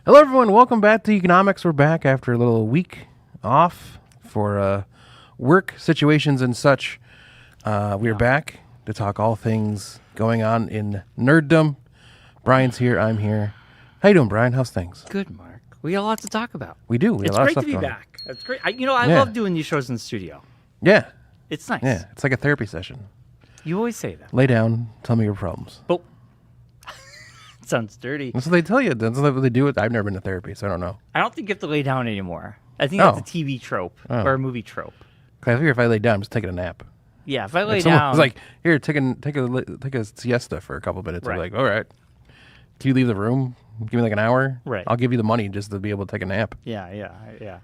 Hello, everyone. Welcome back to Economics. We're back after a little week off for work situations and such. We're back to talk all things going on in nerddom. Brian's here. I'm here. How you doing, Brian? How's things? Good, Mark. We got a lot to talk about. We do. We have a lot of stuff It's great to be going on. back. It's great. I love doing these shows in the studio. Yeah. It's nice. Yeah. It's like a therapy session. You always say that. Lay down. Tell me your problems. But it sounds dirty. That's what they tell you. That's what they do. I've never been to therapy, so I don't know. I don't think you have to lay down anymore. I think that's a TV trope or a movie trope. I figure if I lay down, I'm just taking a nap. Yeah, if I lay It's down, like, here, take a siesta for a couple minutes. Right. I'm like, all right. Do you leave the room? Give me like an hour. Right. I'll give you the money just to be able to take a nap. yeah.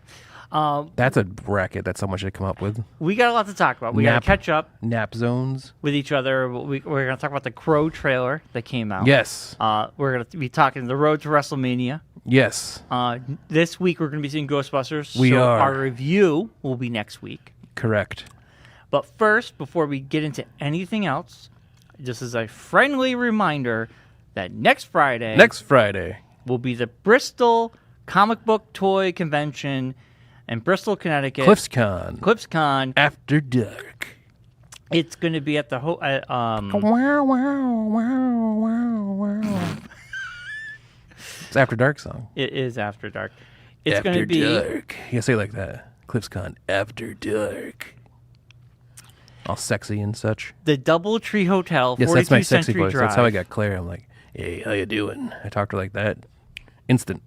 That's a racket that someone should come up with. We got a lot to talk about. We got to catch up Nap zones. with each other. We're going to talk about the Crow trailer that came out. Yes. We're going to be talking the road to WrestleMania. Yes. This week we're going to be seeing Ghostbusters. We are. Our review will be next week. Correct. But first, before we get into anything else, just as a friendly reminder that next Friday will be the Bristol Comic Book Toy Convention in Bristol, Connecticut. CliffsCon. After dark. It's going to be at the Wow, wow, wow, wow, wow. It's After Dark song. It is After Dark. It's going After to be dark. You say it like that. CliffsCon. After dark. All sexy and such. the DoubleTree Hotel, Yes, 42nd that's my sexy Century voice. Drive. That's how I got Claire. I'm like, hey, how you doing? I talked to her like that. Instant.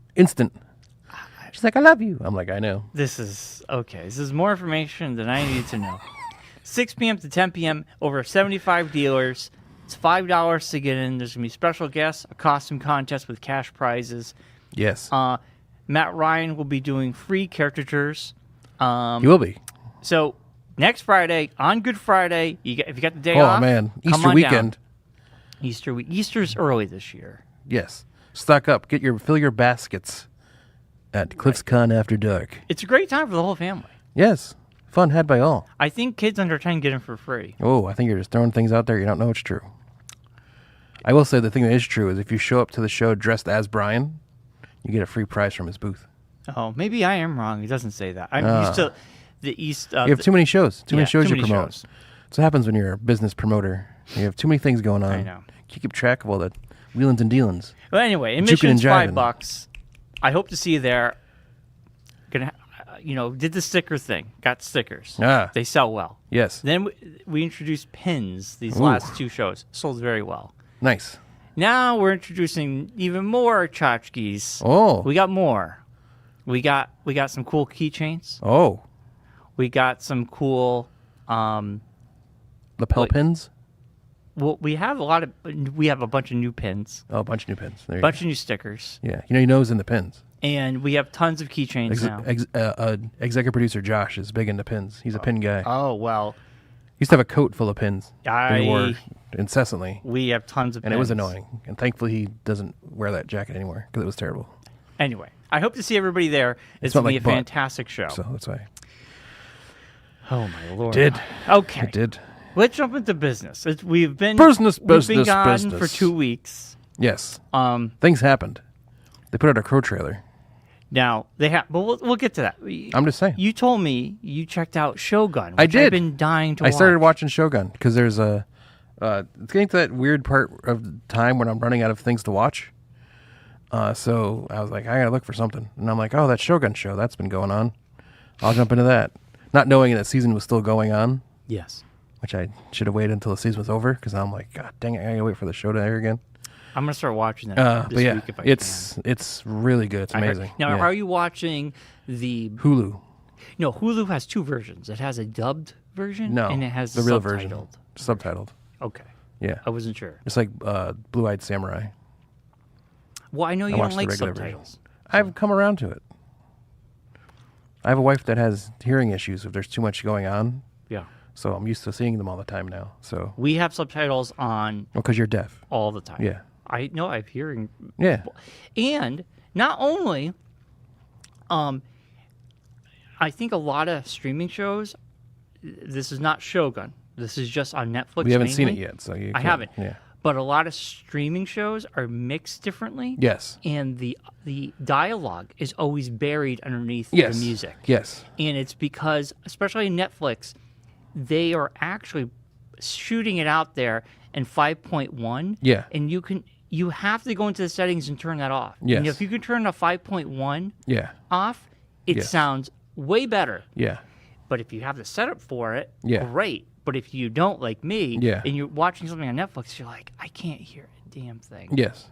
She's like, I love you. I'm like, I know. This is okay. This is more information than I need to know. 6 p.m. to 10 p.m. Over 75 dealers. It's $5 to get in. There's gonna be special guests, a costume contest with cash prizes. Yes. Matt Ryan will be doing free caricatures. He will be. So next Friday, on Good Friday, if you got the day off, Oh, man. come Easter on weekend. down. Easter week. Easter's early this year. Yes. Stock up. Fill your baskets at CliffsCon After Dark. It's a great time for the whole family. Yes. Fun had by all. I think kids under 10 get in for free. Oh, I think you're just throwing things out there you don't know it's true. I will say the thing that is true is if you show up to the show dressed as Brian, you get a free prize from his booth. Oh, maybe I am wrong. He doesn't say that. I'm used to the East. You have too many shows. Too many shows too you many promote. shows. That's what happens when you're a business promoter. You have too many things going on. I know. You keep track of all the wheelings and dealings. Well, anyway, Juking and admission's jiving. $5. I hope to see you there. Did the sticker thing. Got stickers. Ah. They sell well. Yes. Then we introduced pins these Ooh. last two shows. Sold very well. Nice. Now we're introducing even more tchotchkes. Oh. We got more. We got some cool keychains. Oh. We got some cool. Lapel Like- pins? Well, we have a bunch of new pins, Oh, a bunch of new pins. There you bunch of new stickers, go. Yeah. He knows in the pins. and we have tons of keychains now. Executive producer Josh is big into pins. He's a pin guy. Oh well, He used to have a coat full of pins that he wore I incessantly. we have tons of And pins. it was annoying. And thankfully, he doesn't wear that jacket anymore because it was terrible. Anyway, I hope to see everybody there. It's smelled gonna be like a butt. fantastic show. So that's why. Oh my lord! Did. Okay, It did. let's jump into business. We've been Business, we've been business, gone business. for 2 weeks. Yes. Things happened. They put out a Crow trailer. Now they have, but we'll get to that. I'm just saying. You told me you checked out Shogun. Which I did. I've been dying to I watch. started watching Shogun because there's a. It's getting to that weird part of the time when I'm running out of things to watch. So I was like, I gotta look for something, and I'm like, oh, that Shogun show that's been going on. I'll jump into that, not knowing that season was still going on, Yes. which I should have waited until the season was over because I'm like, God dang it, I gotta wait for the show to air again. I'm gonna start watching that this But yeah, week if I it's really good. It's can. I heard- amazing. Now, Yeah. are you watching the? Hulu? No, Hulu has two versions. It has a dubbed version, No, and it has the real subtitled. version, subtitled. Okay, Yeah, I wasn't sure. it's like Blue Eyed Samurai. Well, I know you I don't watched the like regular subtitles. I've come around to it. I have a wife that has hearing issues if there's too much going on, Yeah, so I'm used to seeing them all the time now. So, we have subtitles on because you're deaf. all the time. Yeah. I know. I have hearing, Yeah. and not only, I think a lot of streaming shows. This is not Shogun. This is just on Netflix. We haven't seen it mainly. yet, so you I can't- haven't. Yeah. But a lot of streaming shows are mixed differently. Yes. And the dialogue is always buried underneath Yes. the music. Yes. And it's because, especially in Netflix, they are actually shooting it out there in 5.1. Yeah. And you have to go into the settings and turn that off. Yes. And if you can turn a 5.1 Yeah. off, it Yes. sounds way better. Yeah. But if you have the setup for it, Yeah. great. But if you don't, like me, Yeah. and you're watching something on Netflix, you're like, I can't hear a damn thing. Yes.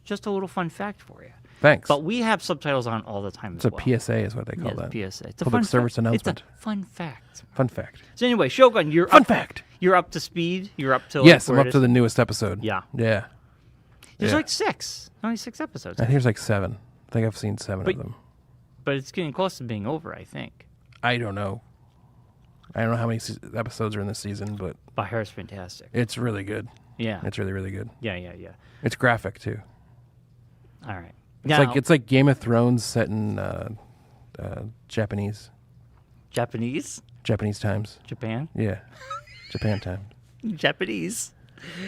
Just a little fun fact for you. Thanks. But we have subtitles on all the time It's as a well. PSA is what they call Yeah, that. it's a PSA. It's a Public fun service fact. announcement. It's a fun fact. Fun fact. So anyway, Shogun, you're Fun up, fact. You're up to speed. You're up to Yes, I'm where up it to is? the newest episode. Yeah. Yeah. There's Yeah. like only 6 episodes, I think there's like 7. I think I've seen 7 But- of them. but it's getting close to being over. I think. I don't know. I don't know how many episodes are in this season, but But I heard it's fantastic. it's really good. Yeah. It's really, really good. Yeah. It's graphic too. All right. It's like Game of Thrones set in Japanese Japanese, times. Japan, Yeah, Japan time. Japanese.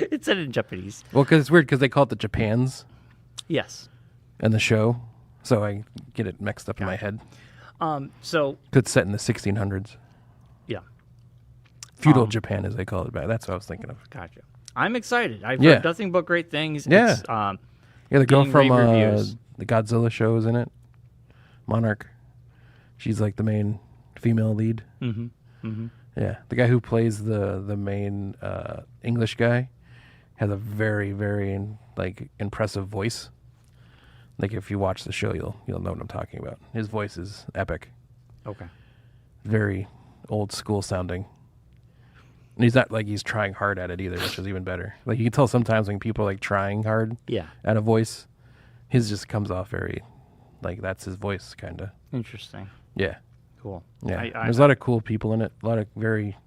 It's said in Japanese. Well, because it's weird because they call it the Japans Yes. in the show, so I get it mixed up in my head. So 'Cause it's set in the 1600s. yeah. Feudal Japan, as they call it back. That's what I was thinking of. Gotcha. I'm excited. I've Yeah. heard nothing but great things. Yeah. It's, Yeah, the girl Getting from rave reviews. the Godzilla show is in it. Monarch. She's like the main female lead. Yeah, the guy who plays the main English guy has a very, very like impressive voice. Like if you watch the show, you'll know what I'm talking about. His voice is epic, okay. very old school sounding. And he's not like he's trying hard at it either, which is even better. Like you can tell sometimes when people are like trying hard Yeah. at a voice, his just comes off very like that's his voice kind of. Interesting. Yeah. Cool. Yeah. There's a lot of cool people in it.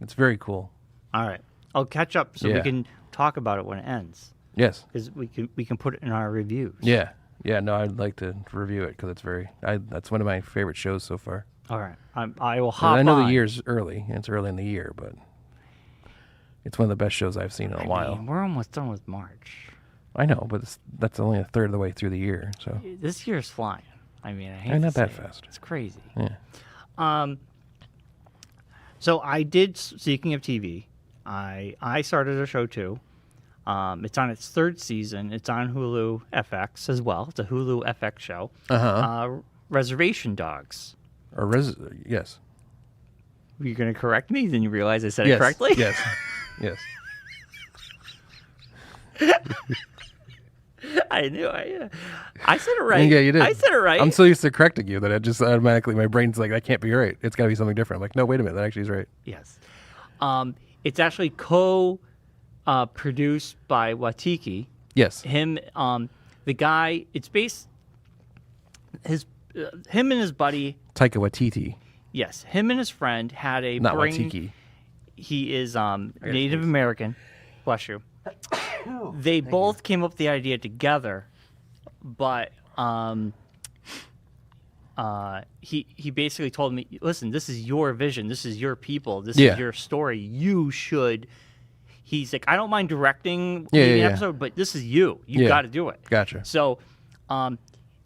It's very cool. All right. I'll catch up so we Yeah. can talk about it when it ends. Yes. Because we can put it in our reviews. Yeah. Yeah. No, I'd like to review it because that's one of my favorite shows so far. All right. I will hop I know on. the year's early. It's early in the year, but it's one of the best shows I've seen in a while. mean, we're almost done with March. I know, but that's only a third of the way through the year. So This year's flying. I mean, I hate And to not that say it. fast. It's crazy. yeah. So I did. Speaking of TV, I started a show too. It's on its 3rd season. It's on Hulu FX as well. It's a Hulu FX show. Reservation Dogs. Yes. Were you going to correct me? Then you realize I said Yes. it correctly? Yes. Yes. I knew. I said it right. Yeah, you did. I said it right. I'm so used to correcting you that it just automatically my brain's like that can't be right. It's got to be something different. I'm like, no, wait a minute, that actually is right. Yes. It's actually produced by Watiki. Yes. Him, the guy. It's based. Him and his buddy. Taika Waititi, Yes, him and his friend had a not brain. Watiki. He is Native American. Bless you. They both came up with the idea together, but he basically told me, "Listen, this is your vision. This is your people. This Yeah. is your story. You should." He's like, "I don't mind directing Yeah, the yeah. episode, but this is you. You Yeah. got to do it." Gotcha. So,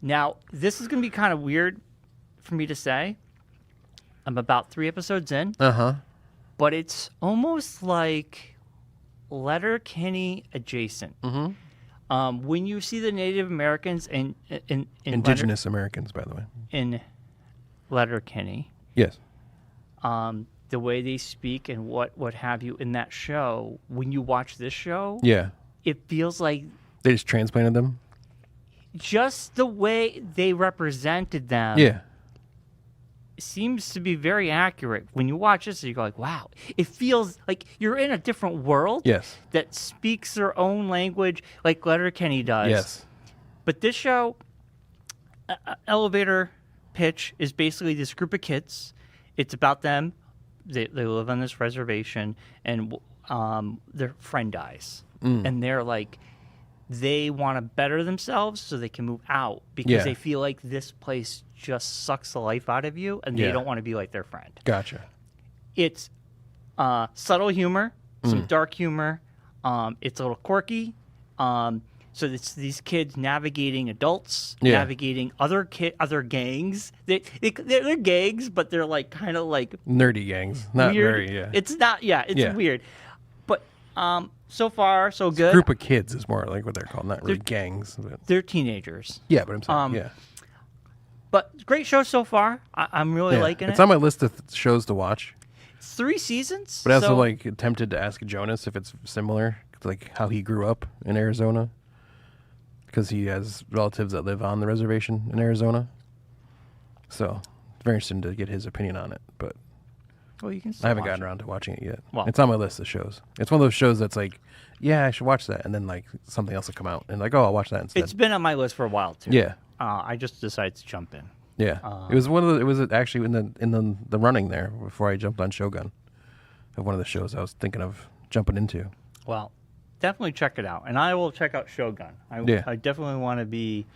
now this is going to be kind of weird for me to say. I'm about 3 episodes in, but it's almost like Letterkenny adjacent. When you see the Native Americans in Indigenous Americans, by the way. in Letterkenny, Yes. the way they speak and what have you in that show, when you watch this show, Yeah. it feels like They just transplanted them. just the way they represented them. Yeah. Seems to be very accurate. When you watch this, you go like, wow. It feels like you're in a different world Yes. that speaks their own language like Letterkenny does. Yes. But this show, elevator pitch, is basically this group of kids. It's about them. They live on this reservation, and their friend dies. And they're like, they want to better themselves so they can move out because Yeah. they feel like this place just sucks the life out of you, and they Yeah. don't want to be like their friend. Gotcha. It's subtle humor, some dark humor. It's a little quirky. So it's these kids navigating adults, navigating other gangs. They're gangs, but they're like kind of like nerdy gangs. Not weird. very. It's not. Yeah, it's weird. But so far so good. A group of kids is more like what they're called, not really gangs. But. They're teenagers. Yeah, but I'm saying But great show so far. I'm really liking it. It's on my list of shows to watch. 3 seasons. But I also attempted to ask Jonas if it's similar, like how he grew up in Arizona, because he has relatives that live on the reservation in Arizona. So it's very interesting to get his opinion on it. But you can. I haven't gotten around to watching it yet. Well, it's on my list of shows. It's one of those shows that's like, yeah, I should watch that, and then like something else will come out, and like, oh, I'll watch that instead. It's been on my list for a while too. Yeah. I just decided to jump in. Yeah, it was one of the. It was actually in the running there before I jumped on Shogun. Of one of the shows I was thinking of jumping into. Well, definitely check it out, and I will check out Shogun. I definitely want to be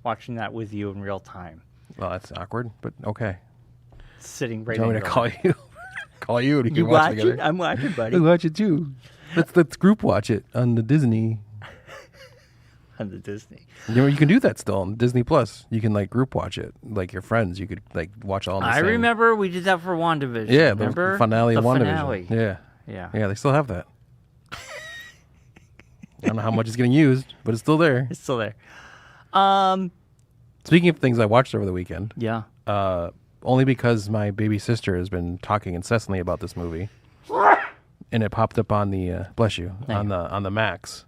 watching that with you in real time. Well, that's awkward, but okay. Sitting right. Do you want me to call you? Call you, and you can watch it together. I'm watching, buddy. I watch it too. Let's group watch it on the Disney. On the Disney. You can do that still on Disney Plus. You can like group watch it, like your friends. You could like watch all. I remember we did that for WandaVision. Yeah, remember the finale of WandaVision. Finale. Yeah. They still have that. I don't know how much is getting used, but it's still there. It's still there. Speaking of things I watched over the weekend. Yeah. Only because my baby sister has been talking incessantly about this movie, and it popped up on the bless you on the Max.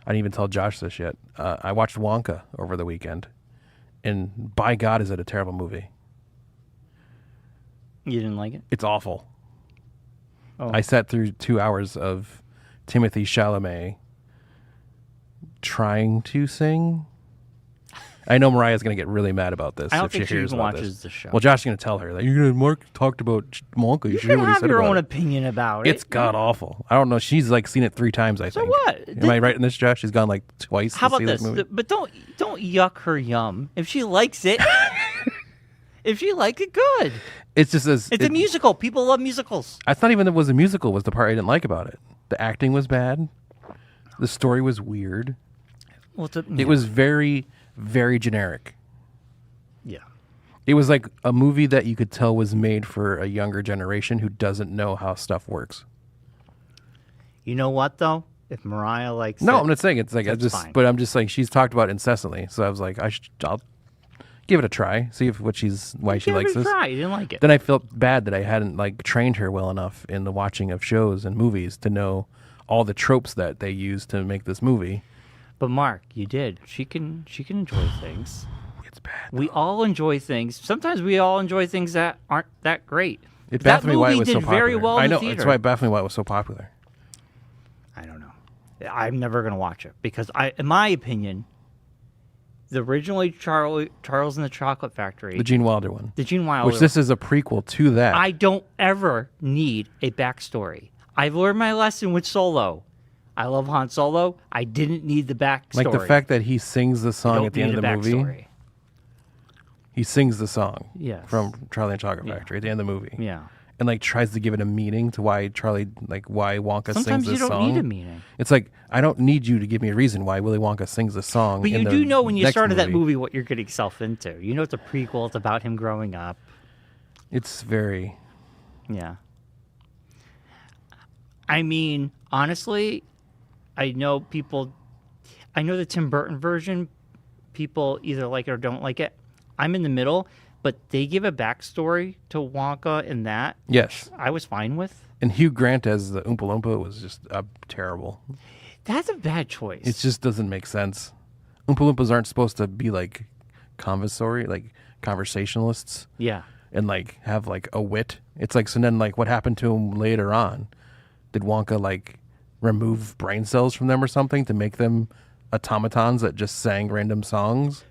I didn't even tell Josh this yet. I watched Wonka over the weekend, and by God, is it a terrible movie? You didn't like it? It's awful. Oh. I sat through 2 hours of Timothée Chalamet trying to sing. I know Mariah's going to get really mad about this. I don't if think she hears even about watches this. the show. Well, Josh is going to tell her that Mark talked about Wonka. You should hear what he have said your about own it. opinion about it. It's god awful. I don't know. She's like seen it 3 times. I think. So what? Am I right in this, Josh? She's gone like twice. How to about see this? Movie. But don't yuck her yum. If she likes it, if she likes it, good. It's just It's a musical. People love musicals. It's not even that it was a musical. Was the part I didn't like about it. The acting was bad. The story was weird. Well, it was very, very generic. Yeah. It was like a movie that you could tell was made for a younger generation who doesn't know how stuff works. You know what, though? If Mariah likes it... No, I'm not saying it's like... fine. But I'm just saying she's talked about it incessantly. So I was like, I'll give it a try. See why she likes this. Try. You didn't like it. Then I felt bad that I hadn't like trained her well enough in the watching of shows and movies to know all the tropes that they use to make this movie. But Mark, you did. She can enjoy things. It's bad. We all enjoy things. Sometimes we all enjoy things that aren't that great. It baffled me why it was so popular. Very well in I know. the theater. It's why it baffled me why it was so popular. I don't know. I'm never going to watch it because in my opinion, the originally Charles and the Chocolate Factory, The Gene Wilder one. The Gene Wilder, which this is a prequel to that. I don't ever need a backstory. I've learned my lesson with Solo. I love Han Solo. I didn't need the backstory. Like the fact that he sings the song at the end of the movie. Backstory. He sings the song from Charlie and the Chocolate Factory at the end of the movie. Yeah. And like tries to give it a meaning to why why Wonka Sometimes sings this song. you don't need a meaning. It's like, I don't need you to give me a reason why Willy Wonka sings this song. But you do know when you started that movie what you're getting yourself into. You know it's a prequel. It's about him growing up. It's very... Yeah. I mean, honestly, I know the Tim Burton version, people either like it or don't like it. I'm in the middle, but they give a backstory to Wonka in that. Yes. I was fine with. And Hugh Grant as the Oompa Loompa was just terrible. That's a bad choice. It just doesn't make sense. Oompa Loompas aren't supposed to be like conversationalists. Yeah. And like have like a wit. It's like, so then like what happened to him later on? Did Wonka like remove brain cells from them or something to make them automatons that just sang random songs?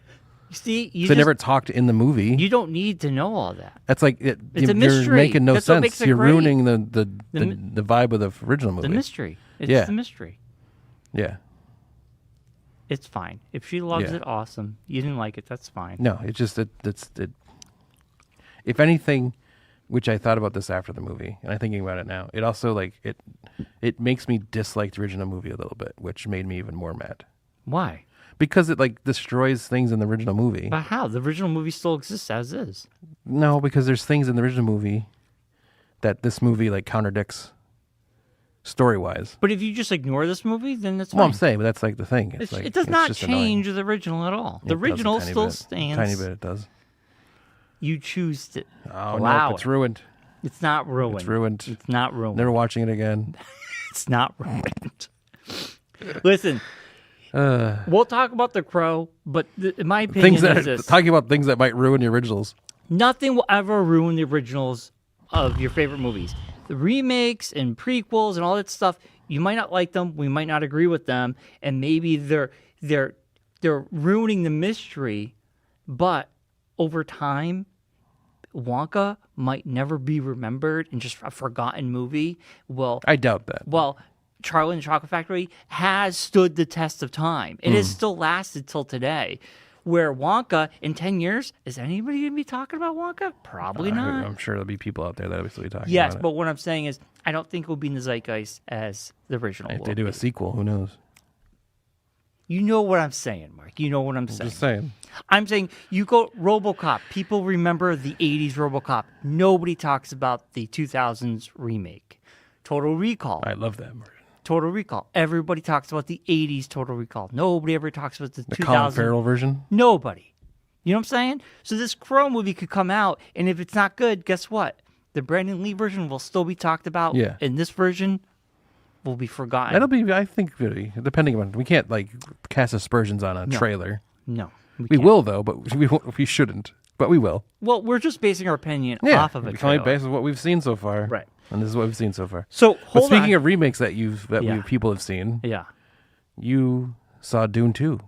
See, they never talked in the movie. You don't need to know all that. That's like it's a mystery. You're making no That's what sense. makes it You're great. ruining the vibe of the original movie. The mystery. It's the mystery. Yeah. It's fine. If she loves it, awesome. You didn't like it, that's fine. No, it's just it's. If anything, which I thought about this after the movie, and I'm thinking about it now. It also like it makes me dislike the original movie a little bit, which made me even more mad. Why? Because it like destroys things in the original movie. But how? The original movie still exists as is. No, because there's things in the original movie that this movie like contradicts story-wise. But if you just ignore this movie, then that's fine. Well, I'm saying, but that's like the thing. It's like, it does not just change annoying. the original at all. The It does a original tiny still bit. stands. Tiny bit it does. You choose to Oh, allow no, it's ruined. It's not ruined. It's ruined. It's not ruined. Never watching it again. It's not ruined. Listen, we'll talk about The Crow, but in my opinion, Talking about things that might ruin the originals. Nothing will ever ruin the originals of your favorite movies. The remakes and prequels and all that stuff, you might not like them, we might not agree with them, and maybe they're ruining the mystery, but over time, Wonka might never be remembered and just a forgotten movie. Well, I doubt that. Well, Charlie and the Chocolate Factory has stood the test of time. It has still lasted till today. Where Wonka, in 10 years, is anybody going to be talking about Wonka? Probably not. I'm sure there'll be people out there that will still be talking about it. Yes, but what I'm saying is, I don't think it will be in the zeitgeist as the original. If they do a sequel, who knows? You know what I'm saying, Mark. You know what I'm saying. Just saying. I'm saying, you go RoboCop. People remember the 80s RoboCop. Nobody talks about the 2000s remake. Total Recall. I love that version. Total Recall. Everybody talks about the 80s Total Recall. Nobody ever talks about the 2000s. Colin Farrell version? Nobody. You know what I'm saying? So this Crow movie could come out, and if it's not good, guess what? The Brandon Lee version will still be talked about. Yeah. And this version will be forgotten. That'll be, I think, really, depending on, we can't like cast aspersions on a trailer. No. We will, though, but we shouldn't. But we will. Well, we're just basing our opinion off of a it's only trailer. based on what we've seen so far. Right. And this is what we've seen so far. So, But speaking of remakes that people have seen, Yeah. you saw Dune 2.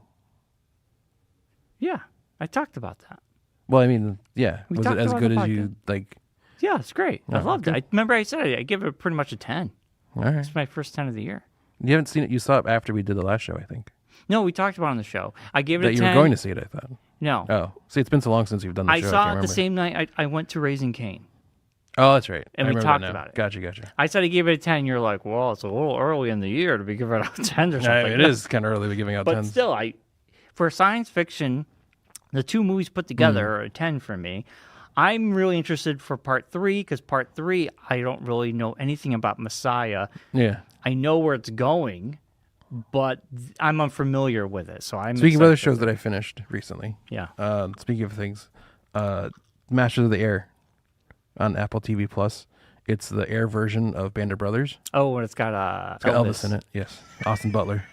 Yeah. I talked about that. Well, I mean, yeah. We Was it talked as about good the as you, like... Yeah, it's great. I loved it. I remember I said I gave it pretty much a 10. All right. It's my first 10 of the year. You haven't seen it. You saw it after we did the last show, I think. No, we talked about it on the show. I gave it a 10. That you were going to see it, I thought. No. Oh. See, it's been so long since you've done the I show. saw I it can't the remember. same night I went to Raising Cane. Oh, that's right. And I we remember talked that now. about it. Gotcha. I said I gave it a 10. You're like, well, it's a little early in the year to be giving out 10s or something. It is kind of early to be giving out But 10s. still, for science fiction, the two movies put together are a 10 for me. I'm really interested for part 3 because part 3, I don't really know anything about Messiah. Yeah. I know where it's going, but I'm unfamiliar with it. So I'm Speaking of other excited. shows that I finished recently. Yeah. Speaking of things, Masters of the Air on Apple TV Plus. It's the Air version of Band of Brothers. Oh, and it's got Elvis in it. Yes. Austin Butler.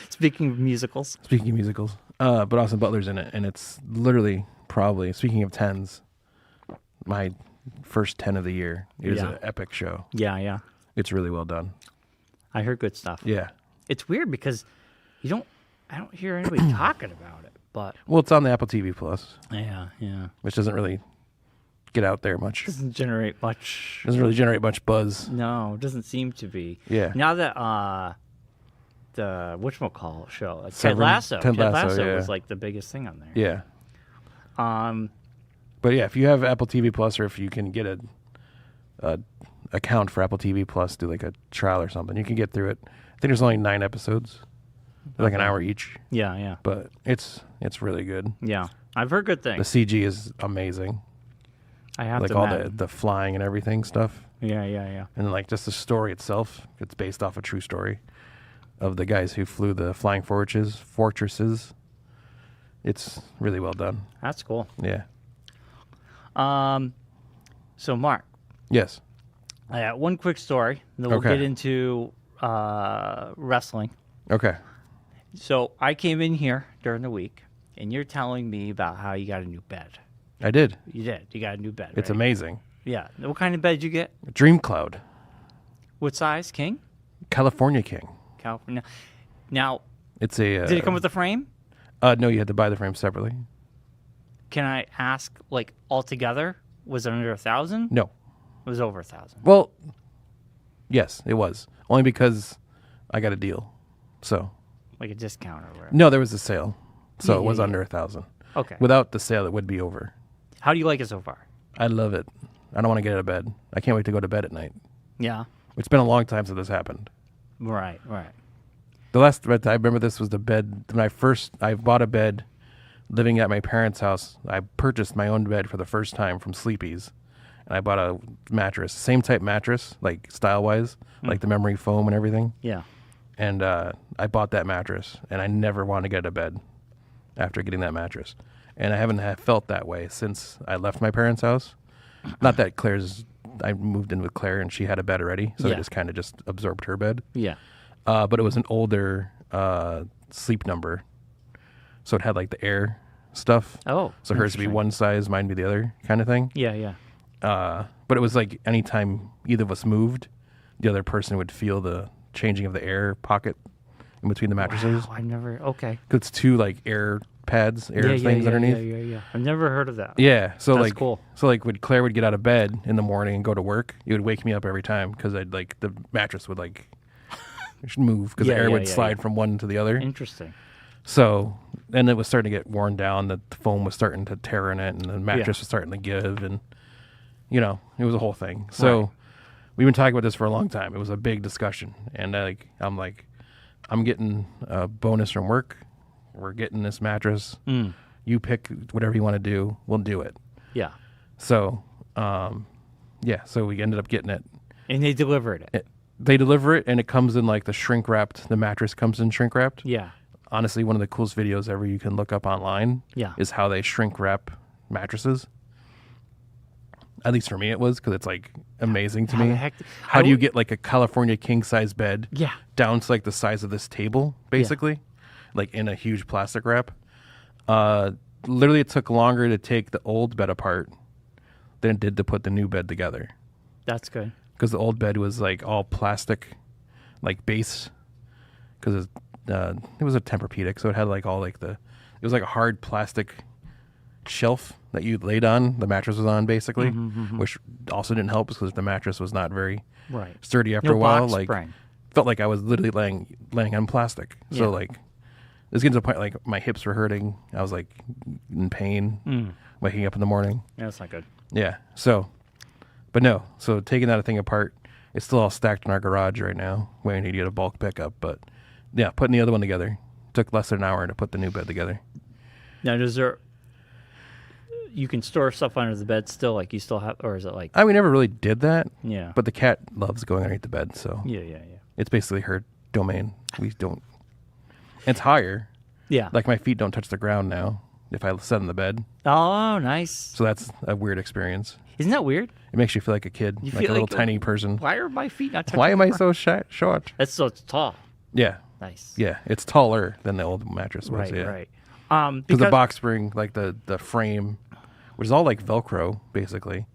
Speaking of musicals. Speaking of musicals. But Austin Butler's in it, and it's literally probably, speaking of 10s, my first 10 of the year. It is an epic show. Yeah. It's really well done. I heard good stuff. Yeah. It's weird because I don't hear anybody talking about it, but Well, it's on the Apple TV Plus, yeah. which doesn't really get out there much. Doesn't generate much. Doesn't really generate much buzz. No, it doesn't seem to be. Yeah. Now that the whatchamacallit show, Ted Ted Lasso Lasso, yeah. was like the biggest thing on there. Yeah. Um, But yeah, if you have Apple TV Plus, or if you can get a account for Apple TV Plus, do like a trial or something, you can get through it. I think there's only 9 episodes. They're like an hour each. yeah. But it's really good. Yeah. I've heard good The things. CG is amazing. I have Like to all imagine. the flying and everything stuff. Yeah. And then like just the story itself, it's based off a true story of the guys who flew the flying fortresses. It's really well done. That's cool. Yeah. So Mark, Yes. I got one quick story, then we'll Okay. get into wrestling. Okay. So I came in here during the week, and you're telling me about how you got a new bed. I did. You did. You got a new bed. It's right? amazing. Yeah. What kind of bed did you get? Dream Cloud. What size? King? California King. California. Now, It's a. did it come with the frame? No, you had to buy the frame separately. Can I ask, like, altogether, was it under 1,000? No. It was over 1,000. Well, yes, it was. Only because I got a deal. So. Like a discount or whatever. No, there was a sale. So Yeah, it was yeah, under 1,000. Okay. Without the sale, it would be over. How do you like it so far? I love it. I don't want to get out of bed. I can't wait to go to bed at night. Yeah. It's been a long time since this happened. Right. The last bed I remember this was the bed when I bought a bed living at my parents' house. I purchased my own bed for the first time from Sleepy's, and I bought a mattress, same type mattress, like style-wise, like the memory foam and everything. Yeah. And I bought that mattress, and I never wanted to get out of bed after getting that mattress. And I haven't felt that way since I left my parents' house. Not that I moved in with Claire, and she had a bed already, so I just kind of just absorbed her bed. Yeah. But it was an older Sleep Number, so it had like the air stuff. Oh. So hers would be one size, mine would be the other kind of thing. Yeah. But it was like anytime either of us moved, the other person would feel the changing of the air pocket in between the mattresses. Wow, I never. Okay. 'Cause it's two like air pads, things underneath. Yeah. I've never heard of that. Yeah, so That's like cool. So like when Claire would get out of bed in the morning and go to work, it would wake me up every time because I'd like the mattress would like move because the air would slide from one to the other. Interesting. So, and it was starting to get worn down. The foam was starting to tear in it, and the mattress was starting to give, and it was a whole thing. So, we've been talking about this for a long time. It was a big discussion, and I'm getting a bonus from work. We're getting this mattress. You pick whatever you want to do. We'll do it. Yeah. So, so we ended up getting it. And they delivered it. They deliver it, and it comes in like the shrink wrapped. The mattress comes in shrink wrapped. Yeah. Honestly, one of the coolest videos ever you can look up online is how they shrink wrap mattresses. At least for me it was, because it's like amazing to me. How do you get like a California king size bed down to like the size of this table, basically, like in a huge plastic wrap? Literally, it took longer to take the old bed apart than it did to put the new bed together. That's good. Because the old bed was like all plastic, like base, because it was a Tempur-Pedic, so it had like all like it was like a hard plastic shelf that you laid on, the mattress was on basically, which also didn't help because the mattress was not very sturdy after a while. Like spring. Felt like I was literally laying on plastic. So like it was getting to the point like my hips were hurting. I was like in pain waking up in the morning. Yeah, that's not good. Yeah. So taking that thing apart, it's still all stacked in our garage right now, waiting to get a bulk pickup. But yeah, putting the other one together took less than an hour to put the new bed together. Now, you can store stuff under the bed still, like you still have, or is it like? We never really did that. Yeah. But the cat loves going underneath the bed, so Yeah. it's basically her domain. We don't. It's higher. Yeah. Like my feet don't touch the ground now if I sit on the bed. Oh, nice. So that's a weird experience. Isn't that weird? It makes you feel like a kid, You like a feel little like, tiny person. Why are my feet not touching Why am the I ground? so short? That's so it's tall. Yeah. Nice. Yeah, it's taller than the old mattress was. Right. Because the box spring, like the frame, which is all like Velcro, basically.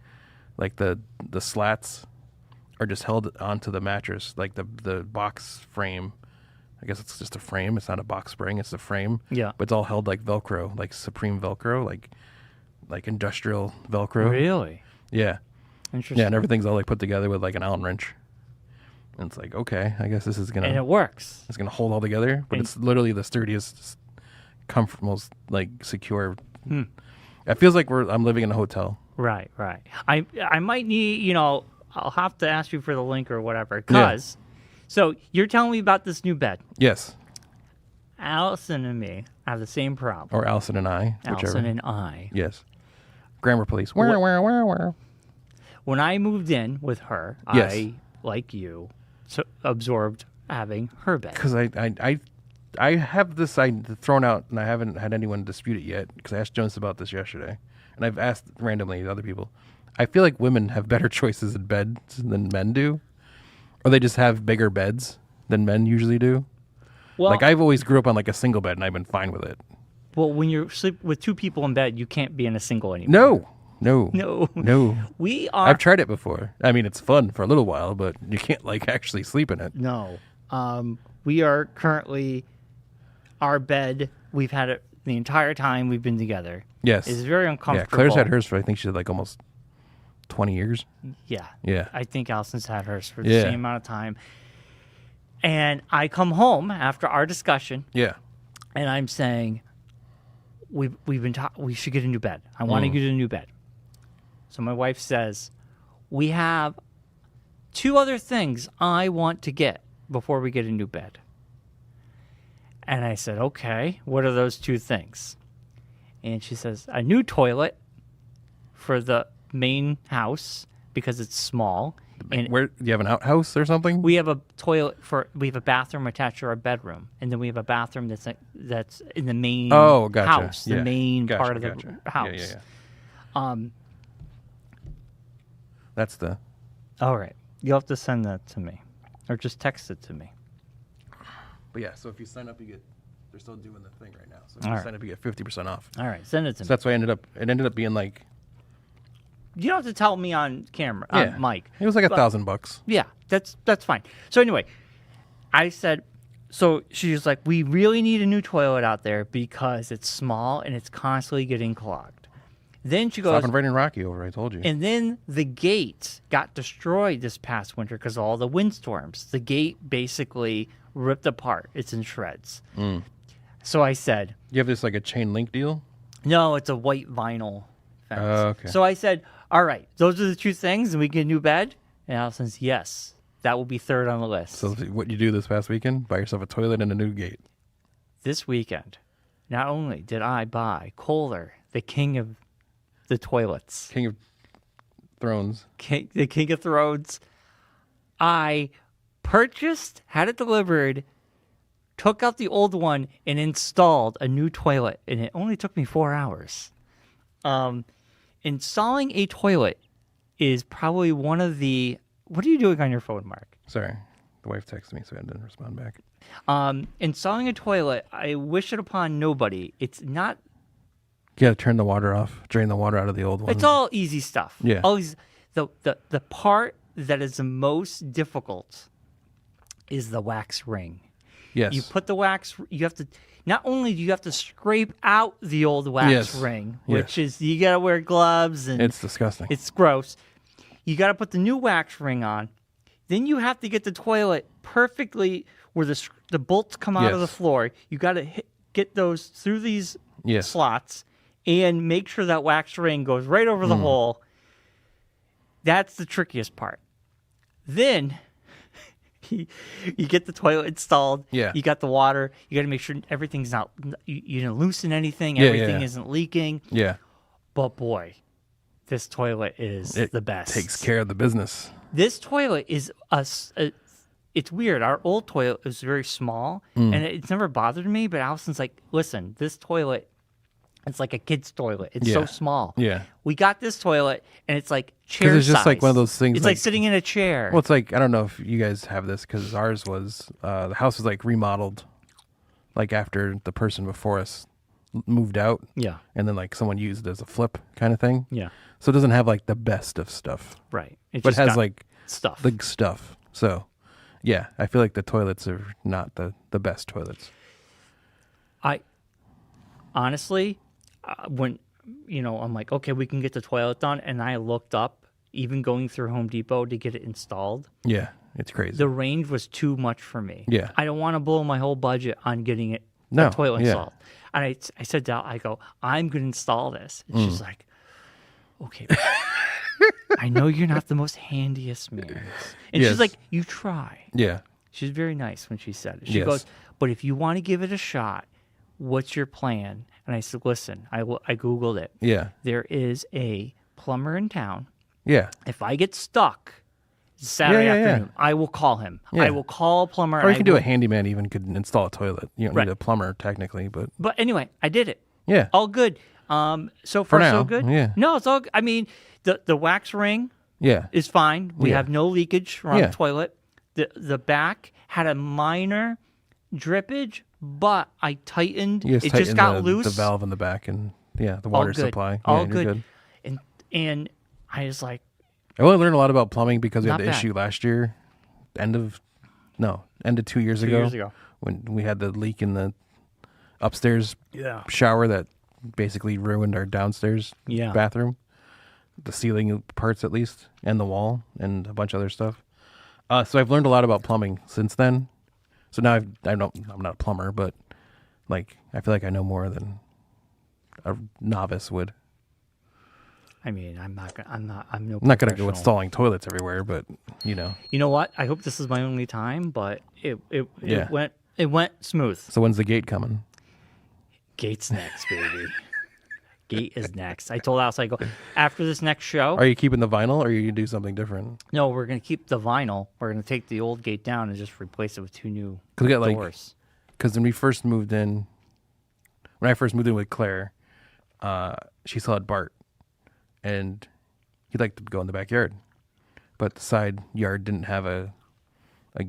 Like the slats are just held onto the mattress. Like the box frame, I guess it's just a frame. It's not a box spring. It's a frame. Yeah. But it's all held like Velcro, like Supreme Velcro, like industrial Velcro. Really? Yeah. Interesting. Yeah, and everything's all like put together with like an Allen wrench. And it's like, okay, I guess this is gonna. And it works. It's gonna hold all together, but it's literally the sturdiest, most like secure. It feels like I'm living in a hotel. Right. I might need, I'll have to ask you for the link or whatever. Because, so you're telling me about this new bed. Yes. Allison and me have the same problem. Or Allison and I. Allison whichever. and I. Yes. Grammar police. Where? When I moved in with her, Yes. I, like you, absorbed having her bed. Because I have this thrown out, and I haven't had anyone dispute it yet, because I asked Jonas about this yesterday, and I've asked randomly other people. I feel like women have better choices in beds than men do, or they just have bigger beds than men usually do. Well, Like I've always grew up on like a single bed, and I've been fine with it. Well, when you sleep with two people in bed, you can't be in a single anymore. No. We are. I've tried it before. I mean, it's fun for a little while, but you can't like actually sleep in it. No. We are currently, our bed, we've had it the entire time we've been together. Yes. It's very uncomfortable. Yeah, Claire's had hers for, I think she had like almost 20 years. Yeah. Yeah. I think Allison's had hers for the same amount of time. And I come home after our discussion. Yeah. And I'm saying, we should get a new bed. I want to get a new bed. So my wife says, we have 2 other things I want to get before we get a new bed. And I said, okay, what are those 2 things? And she says, a new toilet for the main house because it's small. And where do you have an outhouse or something? we have a we have a bathroom attached to our bedroom, and then we have a bathroom that's in the main house, the main part of the house. That's the. All right, you'll have to send that to me, or just text it to me. But yeah, so if you sign up, they're still doing the thing right now. So if you sign up, you get 50% off. All right, send it to me. So that's why it ended up being like. You don't have to tell me on camera, Mike. It was like $1,000. Yeah, that's fine. So anyway, I said, so she was like, we really need a new toilet out there because it's small and it's constantly getting clogged. Then she goes, Stop inviting Rocky over, I told you. And then the gate got destroyed this past winter because of all the windstorms. The gate basically ripped apart. It's in shreds. So I said, you have this like a chain link deal? No, it's a white vinyl fence. Okay. So I said, all right, those are the 2 things, and we get a new bed? And Allison says, yes, that will be 3rd on the list. So what you do this past weekend? Buy yourself a toilet and a new gate. This weekend, not only did I buy Kohler, the king of the toilets. King of Thrones. The king of thrones. I had it delivered, took out the old one, and installed a new toilet. And it only took me 4 hours. Installing a toilet is probably one of the... What are you doing on your phone, Mark? Sorry. The wife texted me, so I didn't respond back. Installing a toilet, I wish it upon nobody. It's not... You got to turn the water off, drain the water out of the old one. It's all easy stuff. Yeah. The part that is the most difficult is the wax ring. Yes. You put the wax... You have to... Not only do you have to scrape out the old wax ring, which is... You got to wear gloves and... It's disgusting. It's gross. You got to put the new wax ring on. Then you have to get the toilet perfectly where the bolts come out of the floor. You got to get those through these slots and make sure that wax ring goes right over the hole. That's the trickiest part. Then you get the toilet installed. Yeah. You got the water. You got to make sure everything's not... You didn't loosen anything. Everything isn't leaking. Yeah. But boy, this toilet is the best. Takes care of the business. This toilet is it's weird. Our old toilet was very small, and it's never bothered me. But Allison's like, listen, this toilet, it's like a kid's toilet. It's so small. Yeah. We got this toilet, and it's like chair size. It's just like one of those things. It's like sitting in a chair. Well, it's like, I don't know if you guys have this, because ours was, the house was like remodeled, like after the person before us moved out. Yeah. And then like someone used it as a flip kind of thing. Yeah. So it doesn't have like the best of stuff. Right. But it has like stuff. The stuff. So yeah, I feel like the toilets are not the best toilets. I honestly, when, I'm like, okay, we can get the toilet done. And I looked up, even going through Home Depot to get it installed. Yeah. It's crazy. The range was too much for me. Yeah. I don't want to blow my whole budget on getting the toilet installed. And I said to Al, I go, I'm going to install this. And she's like, okay, I know you're not the most handiest man. And she's like, you try. Yeah. She's very nice when she said it. She goes, but if you want to give it a shot, what's your plan? And I said, listen, I Googled it. Yeah. There is a plumber in town. Yeah. If I get stuck Saturday afternoon, I will call him. Yeah. I will call a plumber. Or you can do a handyman even could install a toilet. You don't need a plumber technically, but anyway, I did it. Yeah. All good. So far now, so good. Yeah. No, it's all I mean, the wax ring is fine. We have no leakage around the toilet. The back had a minor drippage, but I tightened. It just got loose. The valve in the back and the water supply. All good. And I was like, I only learned a lot about plumbing because we had the issue last year, end of 2 years ago. 2 years ago. When we had the leak in the upstairs shower that basically ruined our downstairs bathroom, the ceiling parts at least, and the wall, and a bunch of other stuff. So I've learned a lot about plumbing since then. So now I'm not a plumber, but like I feel like I know more than a novice would. I mean, I'm no I'm not gonna go professional. installing toilets everywhere, but You know what? I hope this is my only time, but it went smooth. So when's the gate coming? Gate's next, baby. Gate is next. I told Alice, I go, after this next show. Are you keeping the vinyl, or are you do something different? No, we're gonna keep the vinyl. We're gonna take the old gate down and just replace it with 2 new we got doors. Because when I first moved in with Claire, she still had Bart, and he liked to go in the backyard, but the side yard didn't have a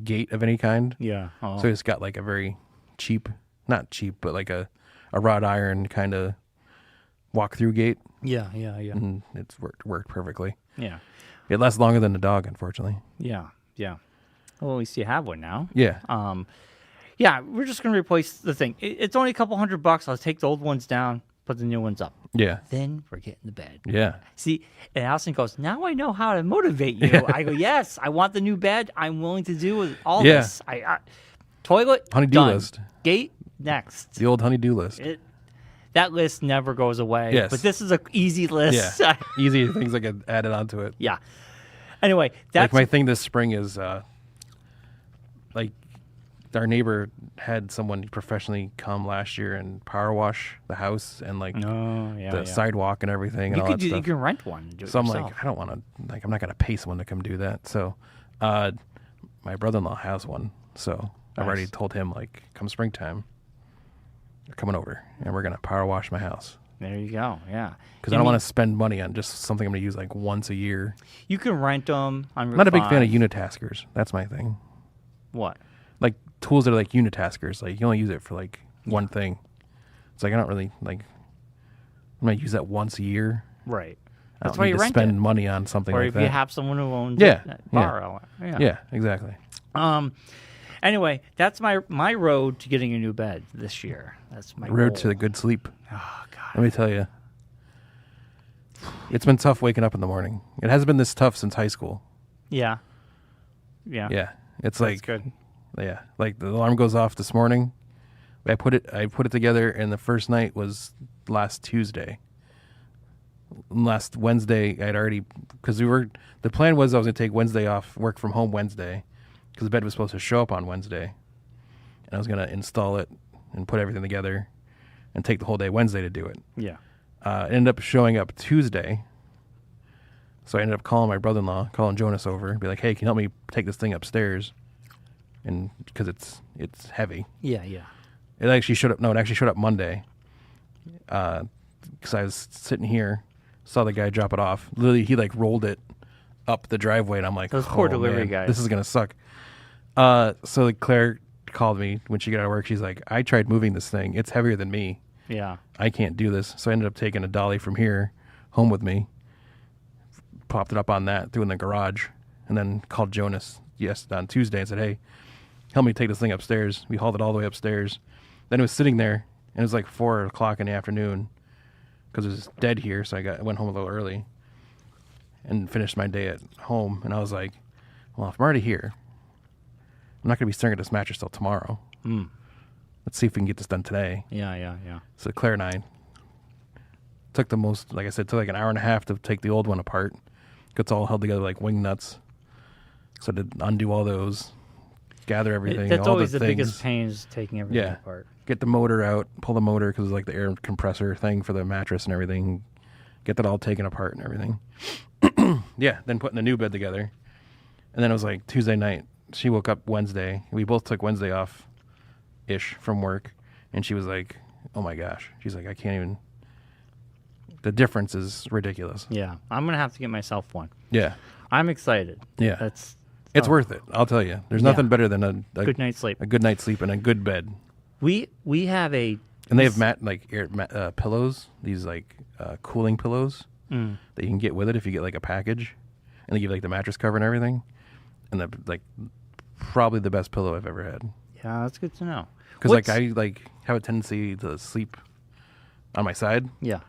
gate of any kind. Yeah. So he just got like a very cheap, not cheap, but like a wrought iron kind of walk-through gate. Yeah. And it's worked perfectly. Yeah. It lasts longer than the dog, unfortunately. Yeah. Well, at least you have one now. Yeah. Yeah, we're just gonna replace the thing. It's only a couple $100. I'll take the old ones down, put the new ones up. Yeah. Then we're getting to bed. Yeah. See, and Allison goes, now I know how to motivate you. Yeah. I go, yes, I want the new bed. I'm willing to do with all this. Toilet, honey-do done. list. Gate, next. The old honey-do list. That list never goes away. Yes. But this is an easy list. Yeah. Easy things that get added onto it. Yeah. Anyway, that's... Like my thing this spring is, like, our neighbor had someone professionally come last year and power wash the house and like the sidewalk and everything and all that stuff. You can rent one and do it so I'm yourself. like, I don't want to, like, I'm not going to pay someone to come do that. So my brother-in-law has one. So I've already told him, like, come springtime, you're coming over and we're going to power wash my house. There you go. Yeah. Because I don't want to spend money on just something I'm going to use like once a year. You can rent them on I'm not a big fan of unitaskers. That's my thing. What? Like tools that are like unitaskers. Like you only use it for like one thing. It's like I don't really like. I'm gonna use that once a year. Right. That's why you spend money on something or like that. Or if you have someone who owns it, borrow it. Yeah, exactly. Anyway, that's my road to getting a new bed this year. That's my road goal. to the good sleep. Oh God. Let me tell you, it's been tough waking up in the morning. It hasn't been this tough since high school. Yeah. It's that's like good. Yeah, like the alarm goes off this morning. I put it together, and the first night was last Tuesday. Last Wednesday, I'd already because the plan was I was gonna take Wednesday off, work from home Wednesday, because the bed was supposed to show up on Wednesday, and I was gonna install it and put everything together, and take the whole day Wednesday to do it. Yeah. It ended up showing up Tuesday. So I ended up calling my brother-in-law, calling Jonas over, and be like, "Hey, can you help me take this thing upstairs?" And because it's heavy. Yeah. It actually showed up. No, it actually showed up Monday. Because I was sitting here, saw the guy drop it off. Literally, he like rolled it up the driveway, and I'm like, those poor delivery guys. This is gonna suck. So like Claire called me when she got out of work. She's like, I tried moving this thing. It's heavier than me. Yeah. I can't do this. So I ended up taking a dolly from here home with me. Popped it up on that, threw it in the garage, and then called Jonas on Tuesday and said, "Hey, help me take this thing upstairs." We hauled it all the way upstairs. Then it was sitting there, and it was like 4 o'clock in the afternoon because it was dead here. So I went home a little early and finished my day at home. And I was like, well, if I'm already here, I'm not going to be staring at this mattress till tomorrow. Let's see if we can get this done today. Yeah. So Claire and I took like I said, took like an hour and a half to take the old one apart. It's all held together like wing nuts. So to undo all those, gather everything. That's all always the things. biggest pain is taking everything apart. Get the motor out, pull the motor because it's like the air compressor thing for the mattress and everything. Get that all taken apart and everything. Then putting the new bed together. And then it was like Tuesday night. She woke up Wednesday. We both took Wednesday off-ish from work. And she was like, oh my gosh. She's like, I can't even. The difference is ridiculous. Yeah. I'm going to have to get myself one. Yeah. I'm excited. Yeah. It's worth it. I'll tell you. There's nothing better than a good night's sleep. A good night's sleep and a good bed. We have and they have pillows. These like cooling pillows that you can get with it if you get like a package, and they give you like the mattress cover and everything, and they're like probably the best pillow I've ever had. Yeah, that's good to know. Because like I like have a tendency to sleep on my side. Yeah.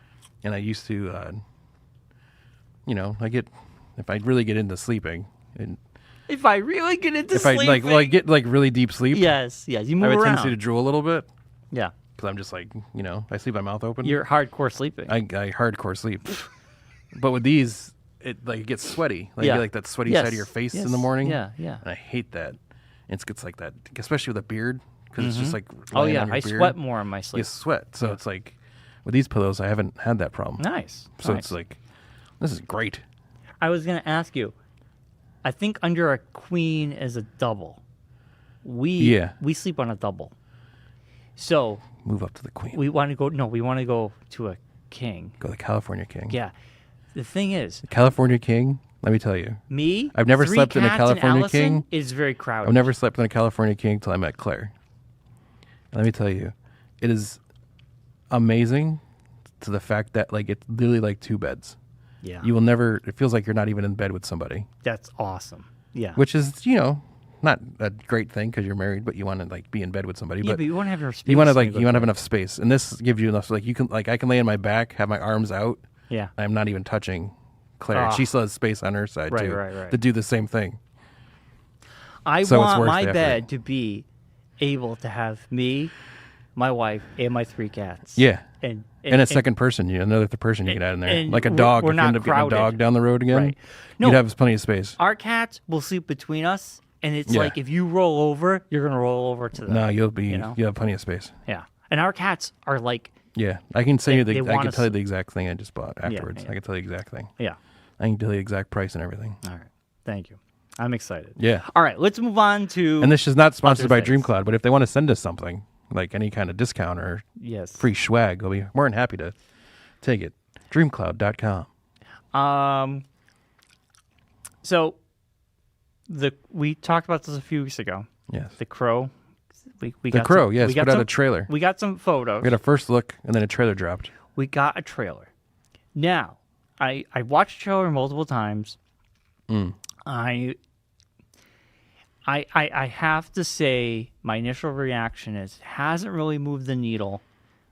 And I used to, if I really get into sleeping. If I really get into sleeping. I get like really deep sleep. Yes, you move around. I have a tendency to drool a little bit. Yeah. Because I'm just like, I sleep my mouth open. You're hardcore sleeping. I hardcore sleep. But with these, it gets sweaty. Like you get, like that sweaty side of your face in the morning. Yeah. And I hate that. It gets like that, especially with a beard, because it's just like Oh laying yeah, on your I beard. sweat more on my sleep. You sweat, so it's like with these pillows, I haven't had that problem. Nice. So nice. it's like, this is great. I was gonna ask you. I think under a queen is a double. We sleep on a double. So move up to the queen. We want to go. No, we want to go to a king. Go the California king. Yeah. The thing is, the California king. Let me tell you. Me. I've never slept in a California king. It's very crowded. I've never slept in a California king till I met Claire. And let me tell you, it is amazing to the fact that like it's literally like 2 beds. Yeah. You will never. It feels like you're not even in bed with somebody. That's awesome. Yeah. Which is not a great thing because you're married, but you want to like be in bed with somebody. Yeah, but you want to have your space. You want to like you want to have enough space, and this gives you enough. Like you can like I can lay on my back, have my arms out. Yeah. I'm not even touching Claire. She still has space on her side too to do the same thing. I want my bed to be able to have me, my wife, and my 3 cats. Yeah. And a second person, another person you can add in there, like a dog. We're if you end up getting a dog down the road again, right. No, you'd have plenty of space. Our cats will sleep between us, and it's like if you roll over, you're gonna roll over to them. No, you'll have plenty of space. Yeah, and our cats are like. Yeah, I can say I can tell you the exact thing I just bought afterwards. I can tell you the exact thing. Yeah, I can tell you the exact price and everything. All right, thank you. I'm excited. Yeah. All right, let's move on to. And this is not sponsored by DreamCloud, but if they want to send us something like any kind of discount or free swag, we'll be more than happy to take it. DreamCloud.com. So we talked about this a few weeks ago. Yes. The Crow. We got Crow. Yes. Put out a trailer. We got some photos. We got a first look, and then a trailer dropped. We got a trailer. Now, I watched the trailer multiple times. I have to say my initial reaction is it hasn't really moved the needle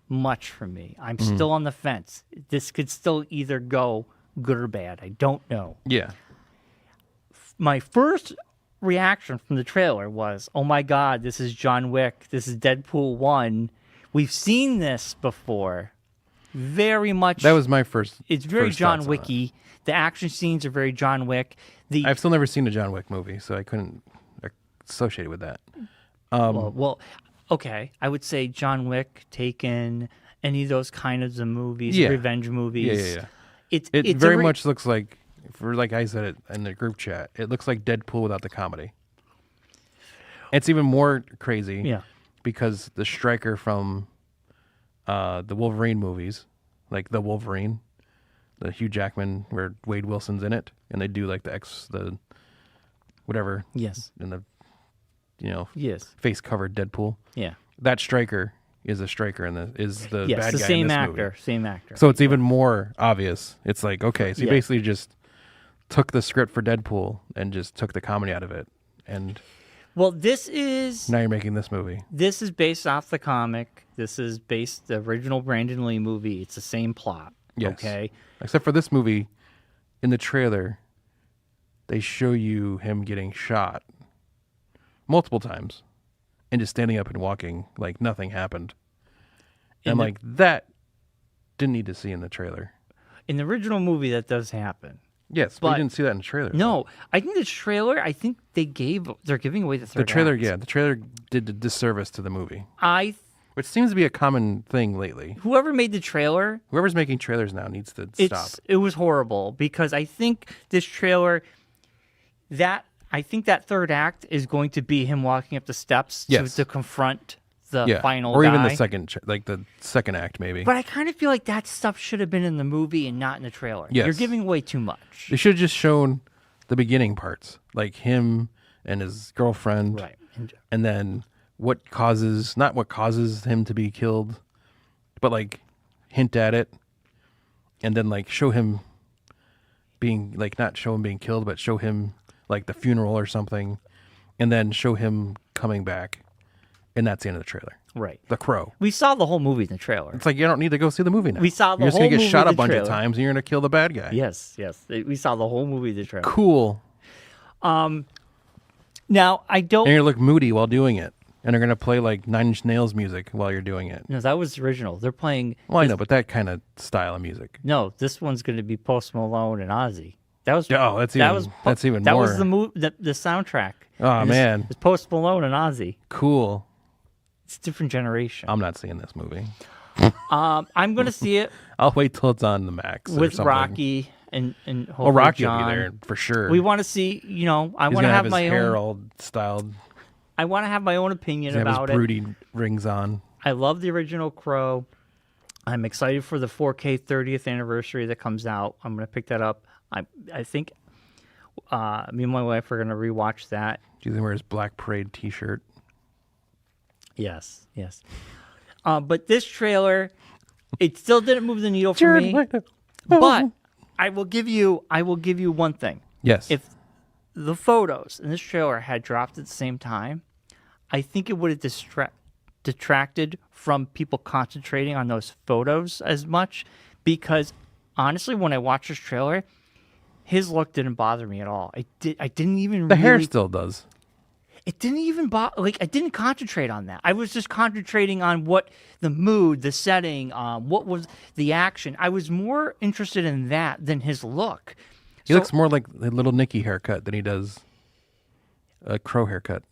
much for me. I'm still on the fence. This could still either go good or bad. I don't know. Yeah. My first reaction from the trailer was, oh my God, this is John Wick. This is Deadpool 1. We've seen this before. Very much. That was my first. It's very John Wicky. The action scenes are very John Wick. I've still never seen a John Wick movie, so I couldn't associate it with that. Well, okay. I would say John Wick, Taken, any of those kinds of movies, revenge movies. Yeah. It very much looks like, like I said it in the group chat, it looks like Deadpool without the comedy. It's even more crazy because the Stryker from the Wolverine movies, like the Wolverine, the Hugh Jackman where Wade Wilson's in it, and they do like the whatever. Yes. In the face covered Deadpool. Yeah. That Stryker is a Stryker and is the bad guy same in this actor, movie. same actor. So it's even more obvious. It's like, okay, so you basically just took the script for Deadpool and just took the comedy out of it. And well, this is now you're making this movie. This is based off the comic. This is based the original Brandon Lee movie. It's the same plot. Yes. Okay. Except for this movie, in the trailer, they show you him getting shot multiple times and just standing up and walking like nothing happened. And like that didn't need to see in the trailer. In the original movie, that does happen. Yes, but you didn't see that in the trailer. No, I think the trailer. I think they're giving away the third. The trailer, act. the trailer did a disservice to the movie. Which seems to be a common thing lately. Whoever made the trailer, whoever's making trailers now needs to stop. It was horrible because I think this trailer, I think that third act is going to be him walking up the steps to confront the final guy. Or even the second act, maybe. But I kind of feel like that stuff should have been in the movie and not in the trailer. Yes. You're giving away too much. They should have just shown the beginning parts, like him and his girlfriend. Right. And then not what causes him to be killed, but like hint at it. And then like show him being, like not show him being killed, but show him like the funeral or something. And then show him coming back. And that's the end of the trailer. Right. The Crow. We saw the whole movie in the trailer. It's like you don't need to go see the movie now. We saw the You're whole movie. You're movie just going to get shot in a the bunch trailer. of times and you're going to kill the bad guy. Yes. We saw the whole movie in the trailer. Cool. Now, I don't... And you're going to look moody while doing it. And they're going to play like Nine Inch Nails music while you're doing it. No, that was the original. They're playing. Well, I know, but that kind of style of music. No, this one's going to be Post Malone and Ozzy. That was that's even that more. was the soundtrack. Oh man, it's Post Malone and Ozzy. Cool. It's a different generation. I'm not seeing this movie. I'm going to see it. I'll wait till it's on the Max with Rocky and hopefully Rocky John. will be there for sure. We want to see. I want to have have my his hair own. all styled. I want to have my own opinion He's about have his broody rings on. I love the original Crow. I'm excited for the 4K 30th anniversary that comes out. I'm going to pick that up. I think me and my wife are going to rewatch that. Do you think wear his Black Parade T-shirt? Yes. But this trailer, it still didn't move the needle for me. But I will give you one thing. Yes. If the photos in this trailer had dropped at the same time, I think it would have detracted from people concentrating on those photos as much. Because honestly, when I watched this trailer, his look didn't bother me at all. I didn't even. The hair still does. It didn't even bother. I didn't concentrate on that. I was just concentrating on what the mood, the setting, what was the action. I was more interested in that than his look. He looks more like a Little Nicky haircut than he does a Crow haircut.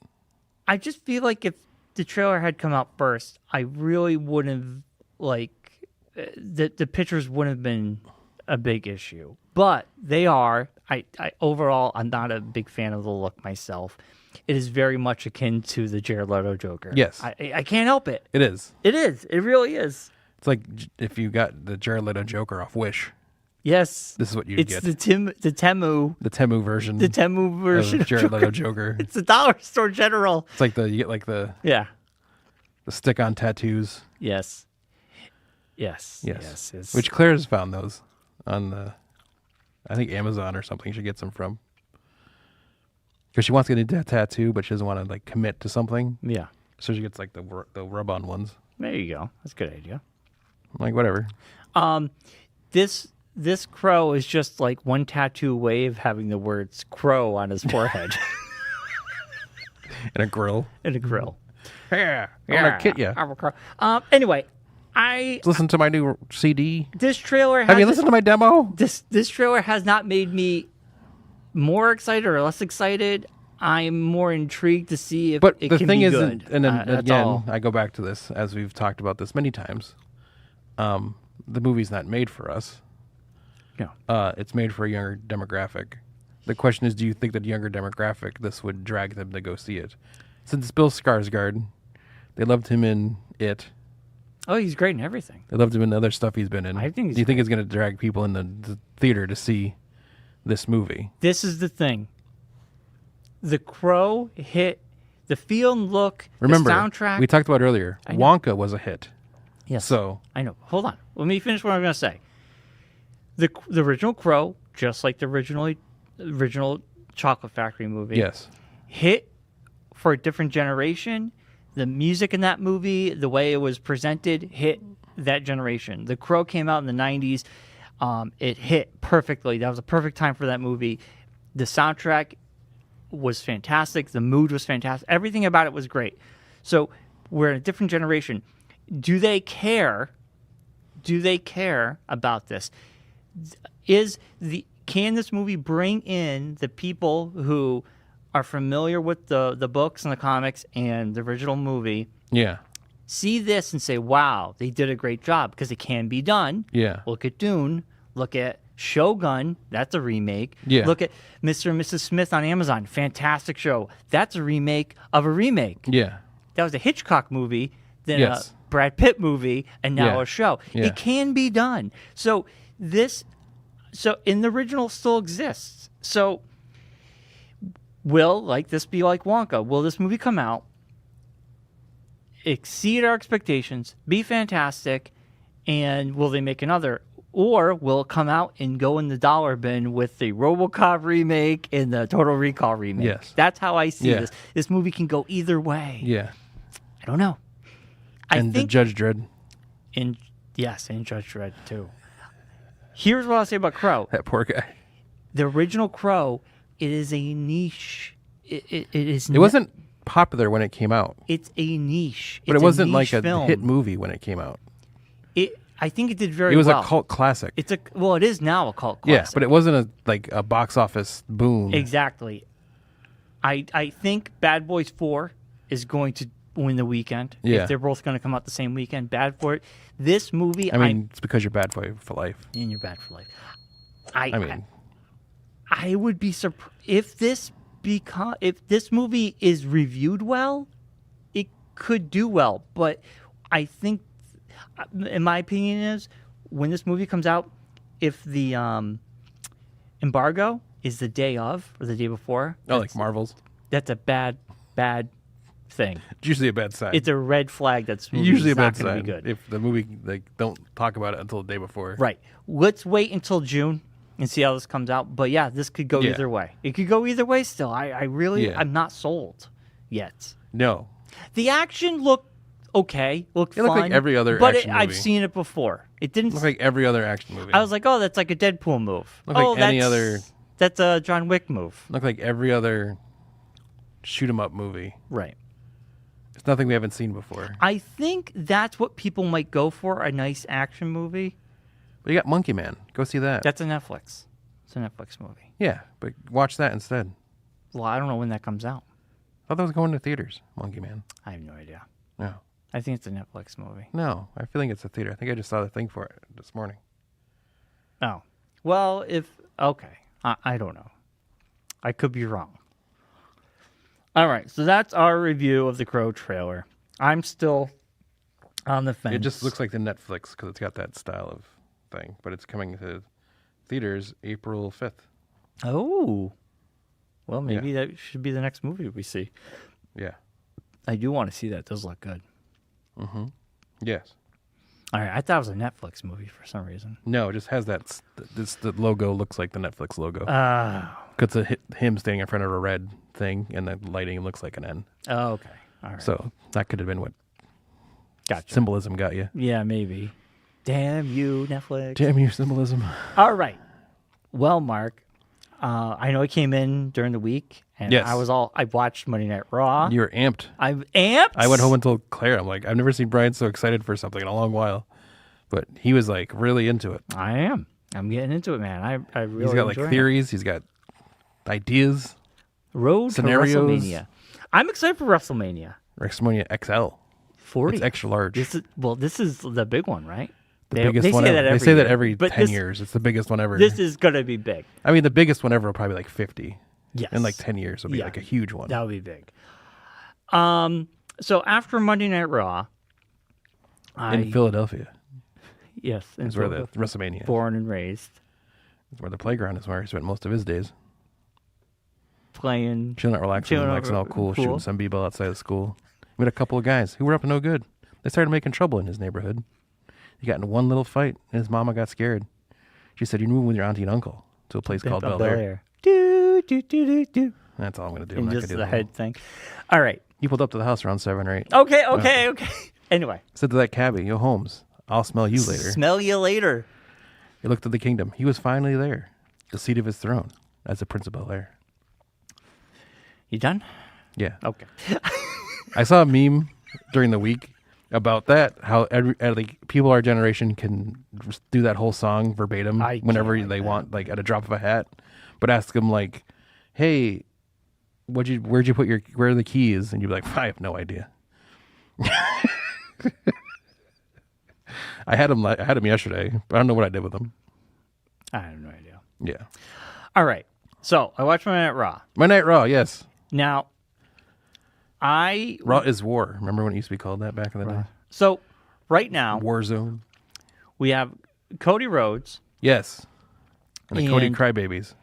I just feel like if the trailer had come out first, I really wouldn't have, the pictures wouldn't have been a big issue. But they are. I overall, I'm not a big fan of the look myself. It is very much akin to the Jared Leto Joker. Yes. I can't help it. It is. It is. It really is. It's like if you got the Jared Leto Joker off Wish. Yes. This is what you get. It's the Temu version. The Temu version of Jared Leto Joker. It's the dollar store general. It's like you get the stick-on tattoos. Yes. Which Claire has found those on I think Amazon or something. She gets them from. Because she wants to get a tattoo, but she doesn't want to commit to something. Yeah. So she gets the rub-on ones. There you go. That's a good idea. Whatever. This crow is just one tattoo away of having the words crow on his forehead. And a grill. Yeah. I'm gonna kid you. I'm a crow. Anyway, listen to my new CD. This trailer. Have you listened to my demo? This trailer has not made me more excited or less excited. I'm more intrigued to see if it can be good. But the thing is, and then again, I go back to this, as we've talked about this many times. The movie's not made for us. No. It's made for a younger demographic. The question is, do you think that younger demographic, this would drag them to go see it? Since it's Bill Skarsgård, they loved him in It. Oh, he's great in everything. They loved him in other stuff he's been in. I think. Do you think it's going to drag people in the theater to see this movie? This is the thing. The Crow hit the feel and look. Remember, the soundtrack. We talked about earlier. Wonka was a hit. Yes. So I know. Hold on. Let me finish what I'm going to say. The original Crow, just like the original Chocolate Factory movie, yes, hit for a different generation. The music in that movie, the way it was presented, hit that generation. The Crow came out in the 90s. It hit perfectly. That was a perfect time for that movie. The soundtrack was fantastic. The mood was fantastic. Everything about it was great. So we're in a different generation. Do they care? Do they care about this? Can this movie bring in the people who are familiar with the books and the comics and the original movie? Yeah. See this and say, wow, they did a great job, because it can be done. Yeah. Look at Dune. Look at Shogun. That's a remake. Yeah. Look at Mr. and Mrs. Smith on Amazon. Fantastic show. That's a remake of a remake. Yeah. That was a Hitchcock movie, then yes. a Brad Pitt movie, and now a show. Yeah. It can be done. So in the original still exists. So will this be like Wonka? Will this movie come out, exceed our expectations, be fantastic, and will they make another? Or will it come out and go in the dollar bin with the RoboCop remake and the Total Recall remake? Yes. That's how I see this. This movie can go either way. Yeah. I don't know. And the Judge Dredd. And Judge Dredd too. Here's what I'll say about Crow. That poor guy. The original Crow, it is a niche. It is. It wasn't popular when it came out. It's a niche. But it's it wasn't a like niche a film. hit movie when it came out. I think it did very It was well. a cult classic. It is now a cult classic. Yeah, but it wasn't a box office boom. Exactly. I think Bad Boys 4 is going to win the weekend. Yeah. If they're both going to come out the same weekend. This movie... I mean, it's because you're bad for life. And you're bad for life. I would be surprised if this movie is reviewed well, it could do well. But I think, in my opinion, is when this movie comes out, if the embargo is the day of or the day before, like Marvel's. That's a bad thing. It's usually a bad sign. It's a red flag. That's usually a bad not going sign. to be good. If the movie don't talk about it until the day before. Right. Let's wait until June and see how this comes out. But yeah, this could go either way. It could go either way still. I'm not sold yet. No. The action looked okay. Looked fun. Looked like every other action movie. I've seen it before. It didn't look like every other action movie. I was like, oh, that's like a Deadpool move. Looked like any other. That's a John Wick move. Looked like every other shoot 'em up movie. Right. It's nothing we haven't seen before. I think that's what people might go for, a nice action movie. But you got Monkey Man. Go see that. That's a Netflix. It's a Netflix movie. Yeah, but watch that instead. Well, I don't know when that comes out. I thought that was going to theaters, Monkey Man. I have no idea. No. I think it's a Netflix movie. No, I feel like it's a theater. I think I just saw the thing for it this morning. Oh. Well, okay. I don't know. I could be wrong. All right, so that's our review of the Crow trailer. I'm still on the fence. It just looks like the Netflix because it's got that style of thing, but it's coming to theaters April 5th. Oh. Well, maybe that should be the next movie we see. Yeah. I do want to see that. It does look good. Mm-hmm. Yes. All right, I thought it was a Netflix movie for some reason. No, it just has that. The logo looks like the Netflix logo. Because it's him standing in front of a red thing, and the lighting looks like an N. Oh, okay. All right. So that could have been what gotcha. Symbolism got you. Yeah, maybe. Damn you, Netflix. Damn you, symbolism. All right. Well, Mark, I know I came in during the week, and yes. I watched Monday Night Raw. You were amped. I'm amped. I went home and told Claire, I'm like, I've never seen Brian so excited for something in a long while. But he was like really into it. I am. I'm getting into it, man. I really He's got like theories. He's got ideas. Road scenarios. to WrestleMania. I'm excited for WrestleMania. WrestleMania XL. 40. It's extra large. This is the big one, right? The biggest one ever. They say that every 10 years. It's the biggest one ever. This is going to be big. I mean, the biggest one ever will probably be like 50. Yes. In like 10 years, it'll be like a huge one. That would be big. So after Monday Night Raw, in Philadelphia. Yes. Is where the WrestleMania is. Born and raised. It's where the playground is, where he spent most of his days. Playing. Chilling out, relaxing, all cool, shooting some b-ball outside of school. We had a couple of guys who were up to no good. They started making trouble in his neighborhood. He got in one little fight, and his mama got scared. She said, "You move with your auntie and uncle to a place called Bel Air." Do, do, do, do, do. That's all I'm going to do. And just the head thing. All right. He pulled up to the house around 7 or 8. Okay. Anyway. Said to that cabbie, "Yo, Holmes, I'll smell you later." Smell you later. He looked at the kingdom. He was finally there, the seat of his throne, as the Prince of Bel Air. You done? Yeah. Okay. I saw a meme during the week about that, how people our generation can just do that whole song verbatim whenever they want, like at a drop of a hat, but ask them like, "Hey, where are the keys?" And you'd be like, "I have no idea." I had him yesterday, but I don't know what I did with him. I have no idea. Yeah. All right. So I watched Monday Night Raw. Monday Night Raw, yes. Now, Raw is War. Remember when it used to be called that back in the day? So right now, Warzone. We have Cody Rhodes. Yes. And the Cody Crybabies.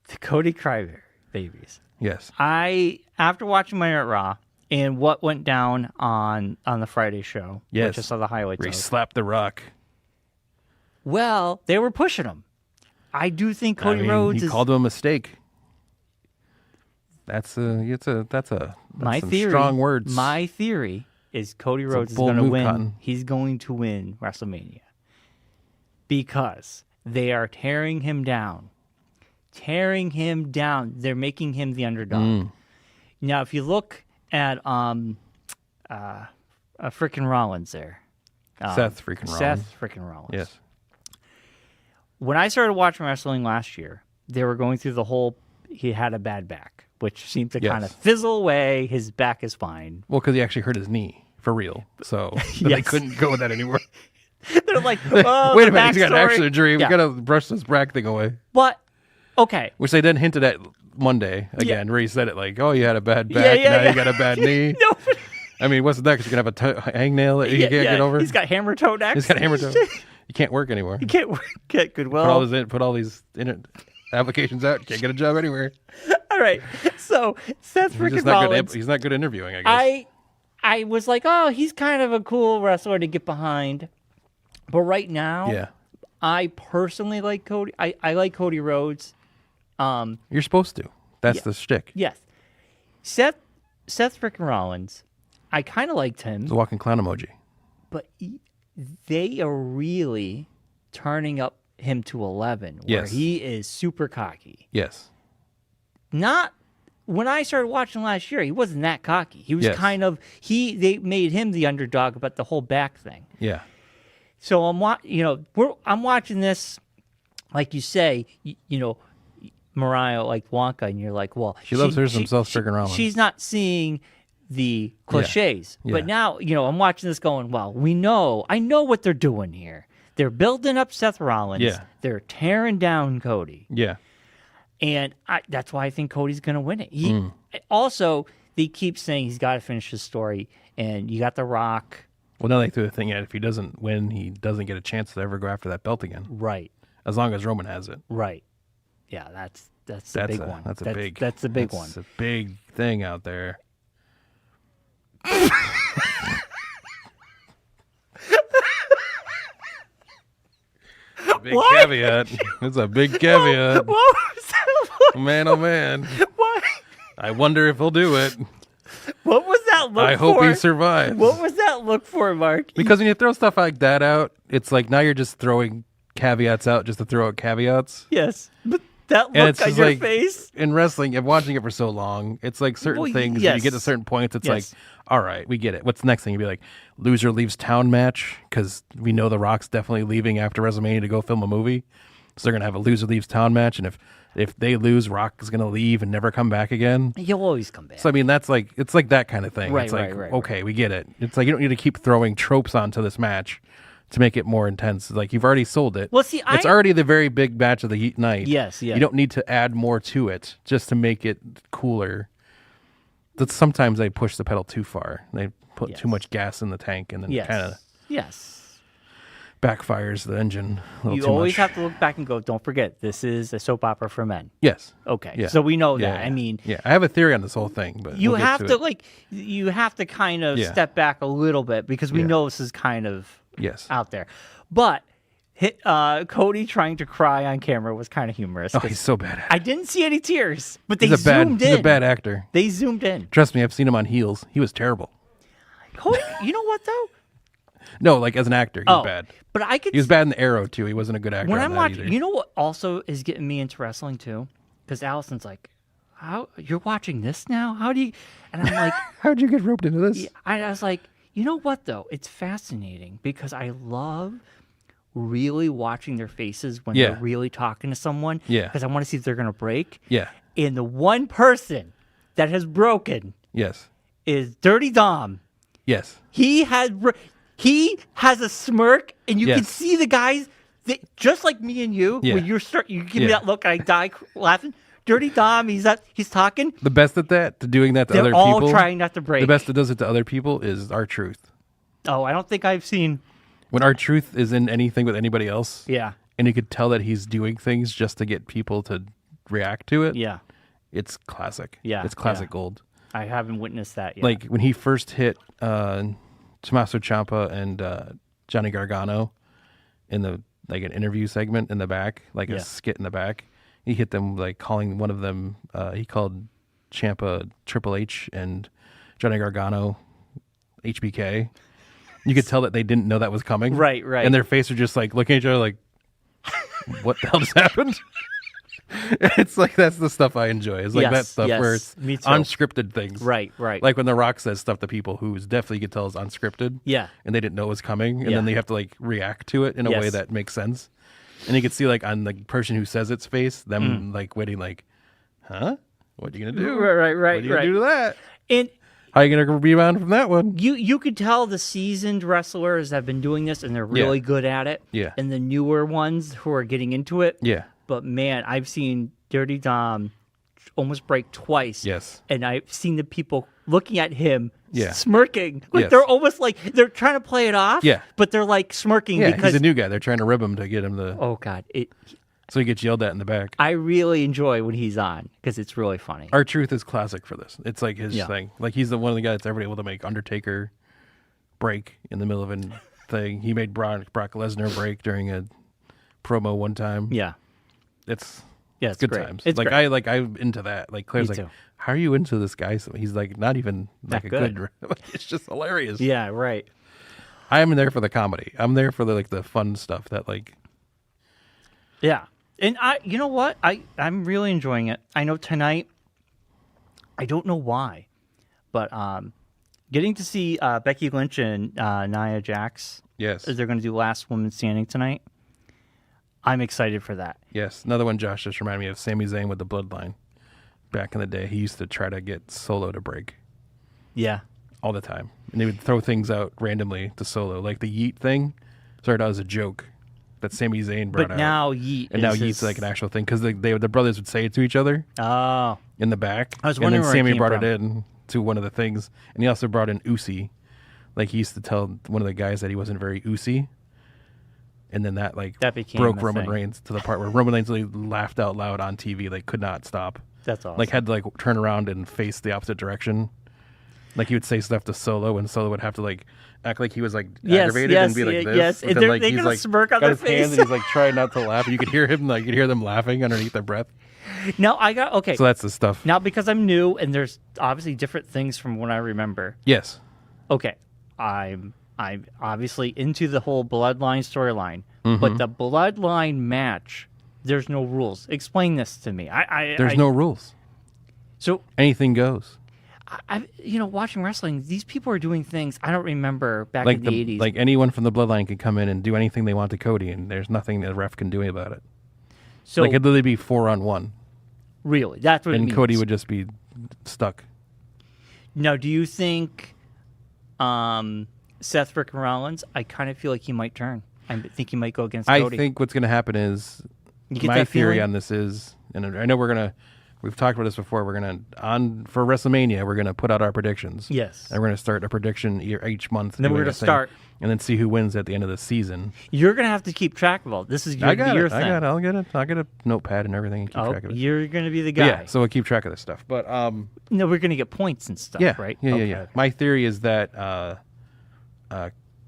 The Cody Crybabies. Yes. After watching Monday Night Raw and what went down on the Friday show, which I saw the highlights where he of. slapped The Rock. Well, they were pushing him. I do think Cody Rhodes he called him a mistake. That's some strong words. My theory is Cody Rhodes is going to win. Cotton. He's going to win WrestleMania because they are tearing him down. They're making him the underdog. Now, if you look at freaking Rollins there. Seth freaking Rollins. Seth freaking Rollins. Yes. When I started watching wrestling last year, they were going through the whole, he had a bad back, which seemed to kind of fizzle away. His back is fine. Well, because he actually hurt his knee, for real. So they couldn't go with that anymore. They're like, oh, wait a minute, he's got an action injury. Yeah. We got to brush this back thing away. But, okay. Which they then hinted at Monday, again, where he said it like, oh, you had a bad back, now you got a bad knee. No, but... I mean, what's next? You're going to have a hangnail that you can't get over? He's got hammer toe next. He's got hammer toe. You can't work anymore. You can't get Goodwill. Put all these applications out. Can't get a job anywhere. All right. So Seth freaking Rollins. He's not good interviewing, I guess. I was like, oh, he's kind of a cool wrestler to get behind. But right now, I personally like Cody. I like Cody Rhodes. You're supposed to. That's the shtick. Yes. Seth freaking Rollins, I kind of liked him. It's a walking clown emoji. But they are really turning up him to 11, where he is super cocky. Yes. Not when I started watching last year, he wasn't that cocky. He was kind of they made him the underdog about the whole back thing. Yeah. So I'm watching this, like you say, Mariah like Wonka, and you're like, well, she loves her some freaking Rollins. She's not seeing the cliches. Yeah. But now, I'm watching this going, well, I know what they're doing here. They're building up Seth Rollins. Yeah. They're tearing down Cody. Yeah. And that's why I think Cody's going to win it. Also, they keep saying he's got to finish his story, and you got The Rock. Well, now they threw the thing at if he doesn't win, he doesn't get a chance to ever go after that belt again. Right. As long as Roman has it. Right. Yeah, that's the big one. That's a big one. It's a big thing out there. Big caveat. It's a big caveat. What was that? Man, oh man. What? I wonder if he'll do it. What was that look for? I hope he survives. What was that look for, Mark? Because when you throw stuff like that out, it's like now you're just throwing caveats out just to throw out caveats. Yes, but that look on your face. In wrestling, I'm watching it for so long. It's like certain things, when you get to certain points, it's like, all right, we get it. What's the next thing? You'd be like, loser leaves town match, because we know The Rock's definitely leaving after WrestleMania to go film a movie. So they're going to have a loser leaves town match, and if they lose, Rock is going to leave and never come back again. He'll always come back. So, I mean, it's like that kind of thing. Right, it's like, right. Okay, we get it. It's like you don't need to keep throwing tropes onto this match to make it more intense. Like, you've already sold it. Well, see, it's already the very big match of the night. Yes, yeah. You don't need to add more to it just to make it cooler. That's sometimes they push the pedal too far. They put too much gas in the tank, and then kind of backfires the engine a little You too always much. have to look back and go, don't forget, this is a soap opera for men. Yes. Okay. Yeah. So we know Yeah, that. yeah. I mean, I have a theory on this whole thing, but you we'll get have to to it. you have to kind of step back a little bit, because we know this is kind of out there. But Cody trying to cry on camera was kind of humorous. Oh, he's so bad at it. I didn't see any tears, but they He's zoomed in. He's a bad actor. They zoomed in. Trust me, I've seen him on Heels. He was terrible. Cody, you know what though? No, like as an actor, he was bad. But I could. He was bad in the Arrow too. He wasn't a good actor. When on I'm that watching, either. you know what also is getting me into wrestling too? Because Allison's like, "How you're watching this now? How do you?" And I'm like, "How'd you get roped into this?" Yeah, I was like, you know what though? It's fascinating because I love really watching their faces when they're really talking to someone. Yeah. Because I want to see if they're gonna break. Yeah. And the one person that has broken. Yes. Is Dirty Dom. Yes. He has a smirk, and you can see the guys, just like me and you, when you give me that look, and I die laughing. Dirty Dom, he's talking. The best at that, to doing that to They're other people. all trying not to break. The best that does it to other people is R-Truth. Oh, I don't think I've seen. When R-Truth is in anything with anybody else. Yeah. And you could tell that he's doing things just to get people to react to it. Yeah. It's classic. Yeah. It's classic gold. I haven't witnessed that yet. Like when he first hit Tommaso Ciampa and Johnny Gargano in the an interview segment in the back, like a skit in the back, he hit them like calling one of them. He called Ciampa Triple H and Johnny Gargano HBK. You could tell that they didn't know that was coming. Right. And their faces are just like looking at each other like, what the hell just happened? It's like that's the stuff I enjoy. It's like that stuff where it's me too. unscripted things. Right. Like when The Rock says stuff to people who definitely could tell is unscripted. Yeah. And they didn't know it was coming, and then they have to like react to it in a way that makes sense. And you can see like on the person who says its face, them like waiting, like, huh? What are you gonna do? Right. What are you gonna do to that? And how are you gonna rebound from that one? you could tell the seasoned wrestlers have been doing this and they're really good at it. Yeah. And the newer ones who are getting into it. Yeah. But man, I've seen Dirty Dom almost break twice. Yes. And I've seen the people looking at him Yeah. smirking. Like Yes. they're almost like they're trying to play it off. Yeah. But they're like smirking Yeah, because he's a new guy. They're trying to rib him to get him to oh god, so he gets yelled at in the back. I really enjoy when he's on because it's really funny. R-Truth is classic for this. It's like his Yeah. thing. Like he's the one of the guys that's ever able to make Undertaker break in the middle of a thing. He made Brock Lesnar break during a promo one time. Yeah. It's Yeah, it's good great. times. It's like great. I'm into that. Like Claire's Me like, too. how are you into this guy? So he's like not even like That a good. good. It's just hilarious. Yeah, right. I am there for the comedy. I'm there for the fun stuff that like. Yeah. And you know what? I'm really enjoying it. I know tonight, I don't know why, but getting to see Becky Lynch and Nia Jax, Yes. they're going to do Last Woman Standing tonight. I'm excited for that. Yes. Another one, Josh, just reminded me of Sami Zayn with the Bloodline. Back in the day, he used to try to get Solo to break Yeah. all the time, and they would throw things out randomly to Solo, like the Yeet thing. Started out as a joke that Sami Zayn brought But out. now Yeet And now is Yeet's like an actual thing because the brothers would say it to each other Oh. in the back. I was wondering and then where it Sammy came brought from. it in to one of the things, and he also brought in Usi. Like he used to tell one of the guys that he wasn't very Usi, and then that became broke a Roman thing. Reigns to the part where Roman Reigns like, laughed out loud on TV, like could not stop. That's awesome. Like had to like turn around and face the opposite direction. Like he would say stuff to Solo, and Solo would have to like act like he was like aggravated and be like this. Yes, But and then, like, they're he's gonna like smirk on got their his hands face. and he's like trying not to laugh. And you could hear him like you could hear them laughing underneath their breath. Now I got okay. So that's the stuff. Now because I'm new and there's obviously different things from what I remember. Yes. Okay, I'm obviously into the whole Bloodline storyline, but the Bloodline match, there's no rules. Explain this to me. There's no rules. So Anything goes. watching wrestling, these people are doing things I don't remember back Like in the 80s. like anyone from the bloodline can come in and do anything they want to Cody, and there's nothing the ref can do about it. so Like it'd literally be 4-on-1, really, that's what it and means. Cody would just be stuck. Now, do you think Seth Frickin' Rollins? I kind of feel like he might turn. I think he might go against I Cody. think what's going to happen is You get my that theory feeling? on this is, and I know we've talked about this before. We're gonna for WrestleMania, we're gonna put out our predictions. Yes. and we're gonna start a prediction each month. And then we're doing gonna a thing, start. and then see who wins at the end of the season. You're gonna have to keep track of all. This is your I got your it. thing. I got it. I'll get a notepad and everything and keep Oh, track of it. you're gonna be the But guy. yeah, so we'll keep track of this stuff. But No, we're gonna get points and stuff, yeah, right? yeah, Okay. yeah. My theory is that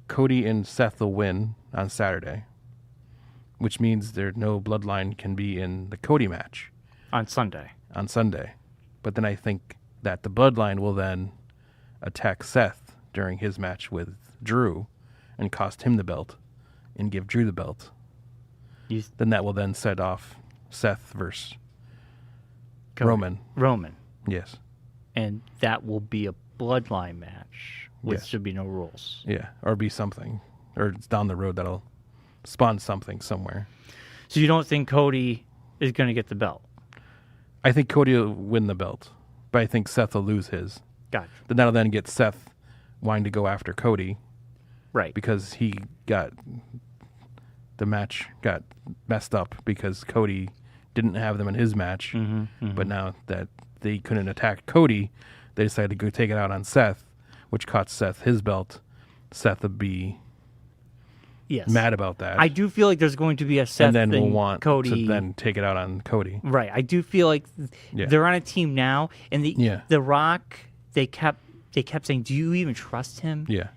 Cody and Seth will win on Saturday, which means no bloodline can be in the Cody match On Sunday. on Sunday. But then I think that the bloodline will then attack Seth during his match with Drew and cost him the belt and give Drew the belt. Then that will then set off Seth versus Cody. Roman. Roman. Yes. And that will be a bloodline match, which Yes. should be no rules. Yeah. Or be something. Or it's down the road that'll spawn something somewhere. So you don't think Cody is gonna get the belt? I think Cody will win the belt, but I think Seth will lose his. Gotcha. Then that'll then get Seth wanting to go after Cody Right. because the match got messed up because Cody didn't have them in his match. But now that they couldn't attack Cody, they decided to go take it out on Seth, which cost Seth his belt. Seth would be Yes. mad about that. I do feel like there's going to be a Seth and then thing, we'll want Cody. to then take it out on Cody. Right. I do feel like Yeah. they're on a team now, and Yeah. the Rock. They kept saying, "Do you even trust him? Yeah.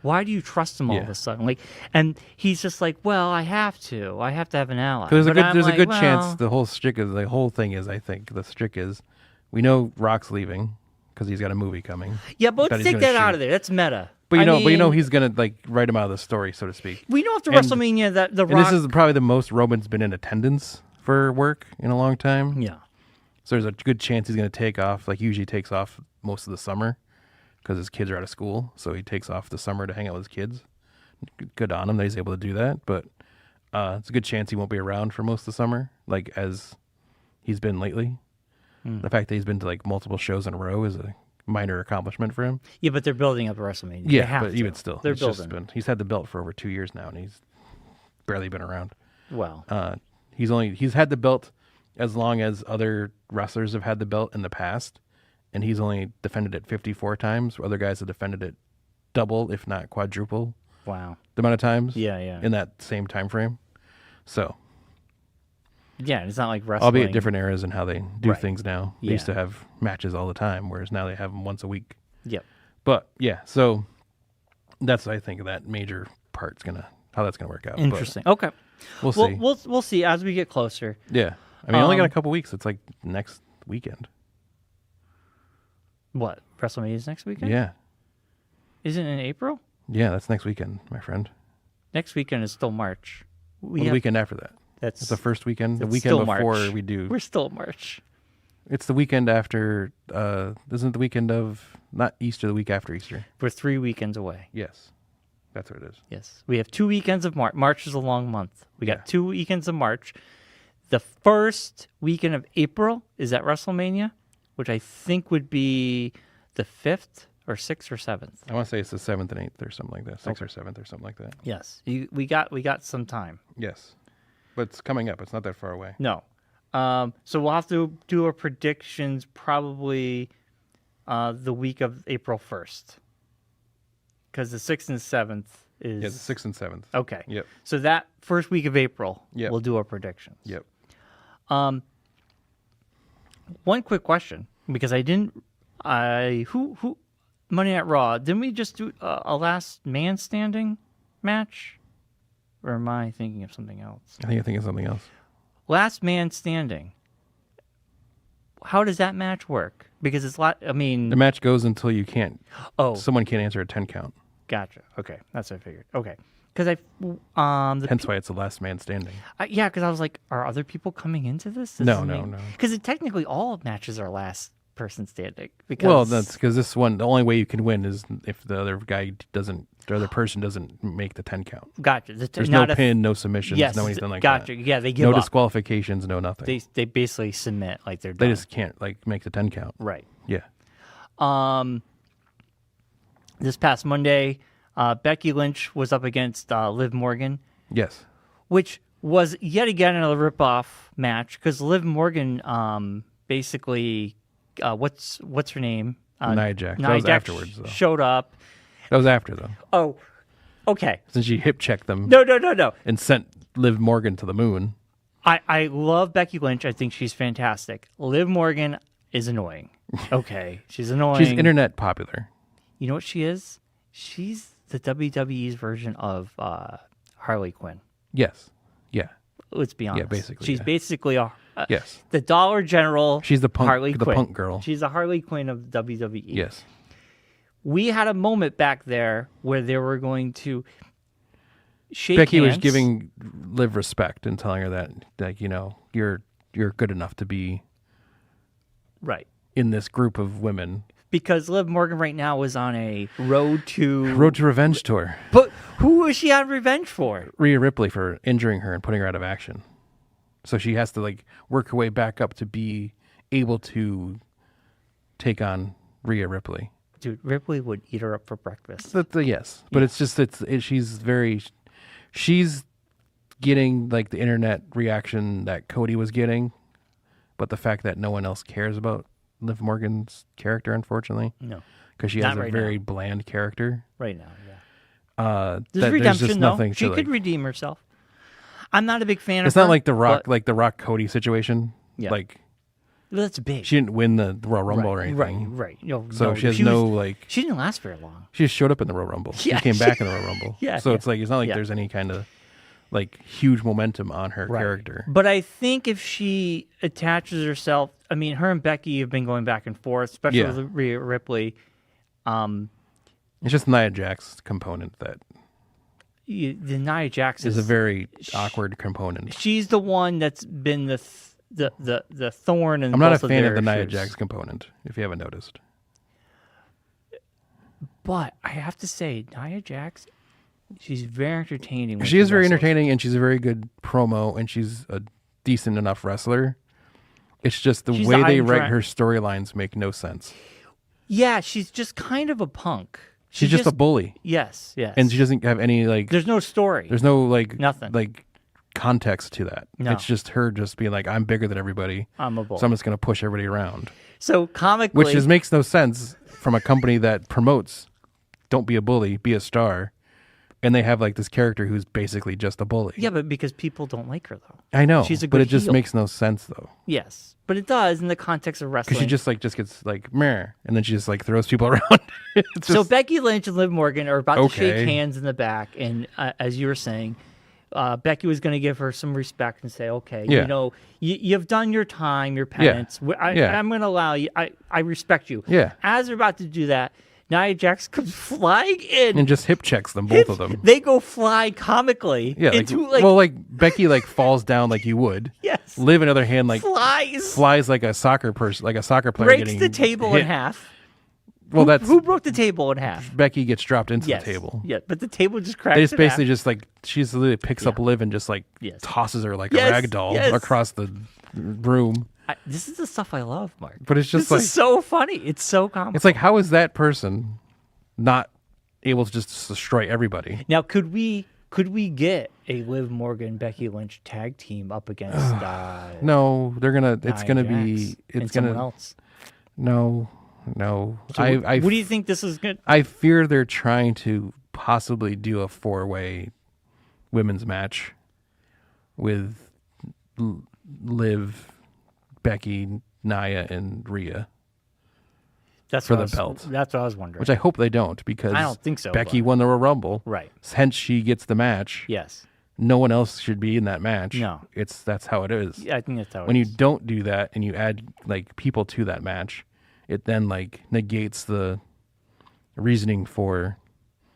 Why do you trust him all of Yeah. a sudden?" Like, and he's just like, "Well, I have to. I have to have an ally." There's a But good I'm there's like, a good well, chance the whole thing is I think the shtick is we know Rock's leaving because he's got a movie coming. Yeah, but that let's he's take gonna that out shoot. of there. That's meta. But I you know mean, he's gonna like write him out of the story, so to speak. we know after and- WrestleMania that the And Rock. this is probably the most Roman's been in attendance for work in a long time. Yeah. So there's a good chance he's going to take off. Like, usually takes off most of the summer because his kids are out of school. So he takes off the summer to hang out with his kids. Good on him that he's able to do that. But it's a good chance he won't be around for most of the summer, like as he's been lately. The fact that he's been to like multiple shows in a row is a minor accomplishment for him. Yeah, but they're building up WrestleMania. Yeah, but even still, they're building. He's had the belt for over 2 years now, and he's barely been around. Well, he's had the belt as long as other wrestlers have had the belt in the past, and he's only defended it 54 times. Where other guys have defended it double, if not quadruple. Wow, the amount of times. Yeah. In that same time frame. So. Yeah, it's not like wrestling. Albeit different eras and how they do Right. things now. They used to have matches all the time, whereas now they have them once a week. Yep. But yeah, so that's I think that major part's how that's gonna work out. Interesting. But okay. we'll see. We'll see as we get closer. Yeah, I mean, only got a couple weeks. It's like next weekend. What, WrestleMania's next weekend? Yeah, Isn't it in April? yeah, that's next weekend, my friend. Next weekend is still March. The weekend after that. That's It's the first weekend. The it's weekend still before March. we do. We're still in March. It's the weekend after. Isn't it the weekend of not Easter? The week after Easter. We're 3 weekends away. Yes, that's what it is. Yes. We have 2 weekends of March. March is a long month. We got Yeah. 2 weekends of March. The first weekend of April is at WrestleMania, which I think would be the 5th or 6th or 7th. I want to say it's the 7th and 8th or something like that. 6th or 7th or something like that. Yes. We got some time. Yes. But it's coming up. It's not that far away. No. So we'll have to do our predictions probably the week of April 1st. Because the 6th and 7th is... Yeah, the 6th and 7th. Okay. Yep. So that first week of April, Yep. we'll do our predictions. Yep. One quick question, because who Monday Night Raw, didn't we just do a last man standing match? Or am I thinking of something else? I think you're thinking of something else. Last man standing. How does that match work? Because it's The match goes until you can't. Oh, Someone can't answer a 10 count. gotcha. Okay, that's what I figured. Okay, because Hence why it's the last man standing. yeah, because I was like, are other people coming into this? No. Because technically all matches are last person standing. Because That's because this one, the only way you can win is if the other person doesn't make the 10 count. Gotcha. There's no pin, no submissions, yes, no anything like gotcha. that. Yeah, they give No up. disqualifications, no nothing. They basically submit like they're They done. just can't make the 10 count. Right. Yeah. This past Monday, Becky Lynch was up against Liv Morgan, Yes. which was yet again another ripoff match because Liv Morgan basically what's her name? Nia Jax. That Nia was Jax afterwards, though. showed up. That was after, though. Oh, okay. Since she hip checked them No. and sent Liv Morgan to the moon. I love Becky Lynch. I think she's fantastic. Liv Morgan is annoying. Okay, she's annoying. She's internet popular. You know what she is? She's the WWE's version of Harley Quinn. Yes. Yeah. Let's be honest. Yeah, basically, She's yeah. basically Yes. the Dollar General. She's the punk, Harley the Quinn. punk girl. She's the Harley Quinn of WWE. Yes. We had a moment back there where they were going to shake Becky hands. was giving Liv respect and telling her that you're good enough to be right. in this group of women. Because Liv Morgan right now is on a road to Revenge tour. But who is she on revenge for? Rhea Ripley for injuring her and putting her out of action. So she has to work her way back up to be able to take on Rhea Ripley. Dude, Ripley would eat her up for breakfast. Yes, but it's just she's getting the internet reaction that Cody was getting, but the fact that no one else cares about Liv Morgan's character, unfortunately, No. because she has Not a right very now. bland character. Right now, yeah. There's There's redemption, just though. nothing She to, could redeem herself. I'm not a big fan It's of her. not like the Rock, but the Rock Cody situation. Yeah. that's big. She didn't win the Royal Rumble or anything. Right. No, So no, she has She didn't last very long. She just showed up in the Royal Rumble. Yeah, She came back in the Royal Rumble. Yeah, So yeah. it's it's not like Yeah. there's any kind of huge momentum on her Right. character. But I think if she attaches herself, I mean, her and Becky have been going back and forth, especially Yeah. with Rhea Ripley. It's just Nia Jax component that the Nia Jax is a very awkward component. She's the one that's been the thorn in. I'm not a fan of the shoes. Nia Jax component, if you haven't noticed. But I have to say, Nia Jax, she's very entertaining. She is very entertaining, and she's a very good promo, and she's a decent enough wrestler. It's just the way they write her storylines make no sense. Yeah, she's just kind of a punk. She's just a bully. Yes. And she doesn't have any There's no story. There's no nothing. Context to that. No. It's just her just being like, I'm bigger than everybody. I'm a bully. So I'm just going to push everybody around. So comically, which makes no sense from a company that promotes don't be a bully, be a star. And they have this character who's basically just a bully. Yeah, but because people don't like her though. I know. She's a good but it just heel. makes no sense though. Yes, but it does in the context of wrestling. Because she just gets meh, and then she just throws people around. So Becky Lynch and Liv Morgan are about to shake hands in the back, and as you were saying, Becky was going to give her some respect and say, "Okay, you've done your time, your penance. I'm going to allow you. I respect you." Yeah. As they're about to do that, Nia Jax comes flying in and just hip checks them, both of them. They go fly comically. Yeah, Becky falls down like you would. Yes. Liv, on the other hand, flies like a soccer person, like a soccer player. Breaks the table in half. Well, who broke the table in half? Becky gets dropped into the table. Yeah, but the table just cracks. They just basically she literally picks up Liv and just tosses her like a rag doll across the room. This is the stuff I love, Mark. But it's just this is so funny. It's so comical. It's how is that person not able to just destroy everybody? Now, could we get a Liv Morgan Becky Lynch tag team up against? No, they're gonna. It's gonna Jax be. It's someone gonna. Else. No. So what do you think this is going? I fear they're trying to possibly do a 4-way women's match with Liv, Becky, Nia, and Rhea. That's for the belt. That's what I was wondering. Which I hope they don't, because I don't think so. Becky won the Royal Rumble, right? Hence, she gets the match. Yes. No one else should be in that match. No, that's how it is. Yeah, I think that's how. When you don't do that and you add people to that match, it then negates the reasoning for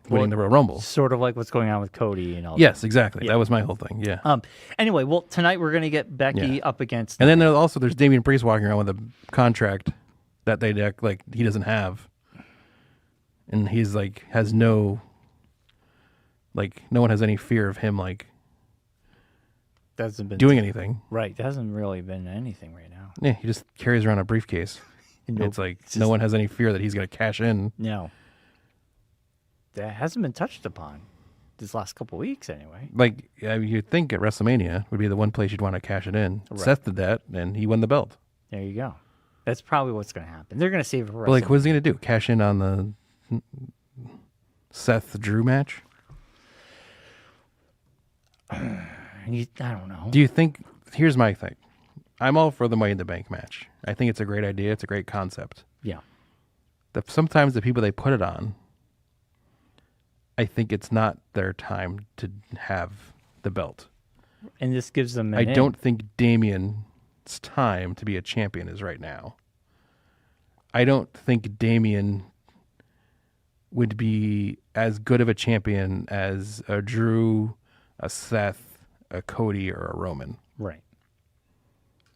winning the Royal Rumble. Sort of like what's going on with Cody and all. Yes, exactly. Yeah. That was my whole thing. Yeah. Anyway, well, tonight we're gonna get Becky up against. And then there's Damian Priest walking around with a contract that they he doesn't have, and he's has no. No one has any fear of him hasn't been doing anything. Right. There hasn't really been anything right now. Yeah, he just carries around a briefcase. It's no one has any fear that he's going to cash in. No. That hasn't been touched upon this last couple of weeks anyway. You'd think at WrestleMania would be the one place you'd want to cash it in. Right. Seth did that, and he won the belt. There you go. That's probably what's going to happen. They're going to save it for WrestleMania. What's he going to do? Cash in on the Seth-Drew match? I don't know. Do you think... Here's my thing. I'm all for the Money in the Bank match. I think it's a great idea. It's a great concept. Yeah. Sometimes the people they put it on, I think it's not their time to have the belt. And this gives them I don't think Damian's time to be a champion is right now. I don't think Damian would be as good of a champion as a Drew, a Seth, a Cody, or a Roman. Right.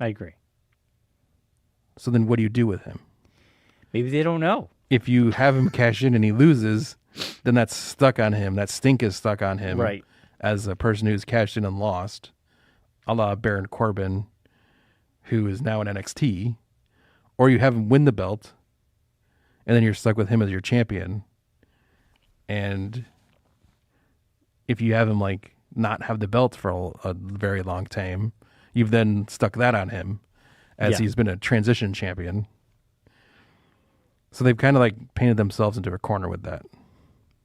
I agree. So then what do you do with him? Maybe they don't know. If you have him cash in and he loses, then that's stuck on him. That stink is stuck on him. Right. As a person who's cashed in and lost, a la Baron Corbin, who is now in NXT. Or you have him win the belt, and then you're stuck with him as your champion. And if you have him not have the belt for a very long time, you've then stuck that on him as he's been a transition champion. So they've kind of painted themselves into a corner with that.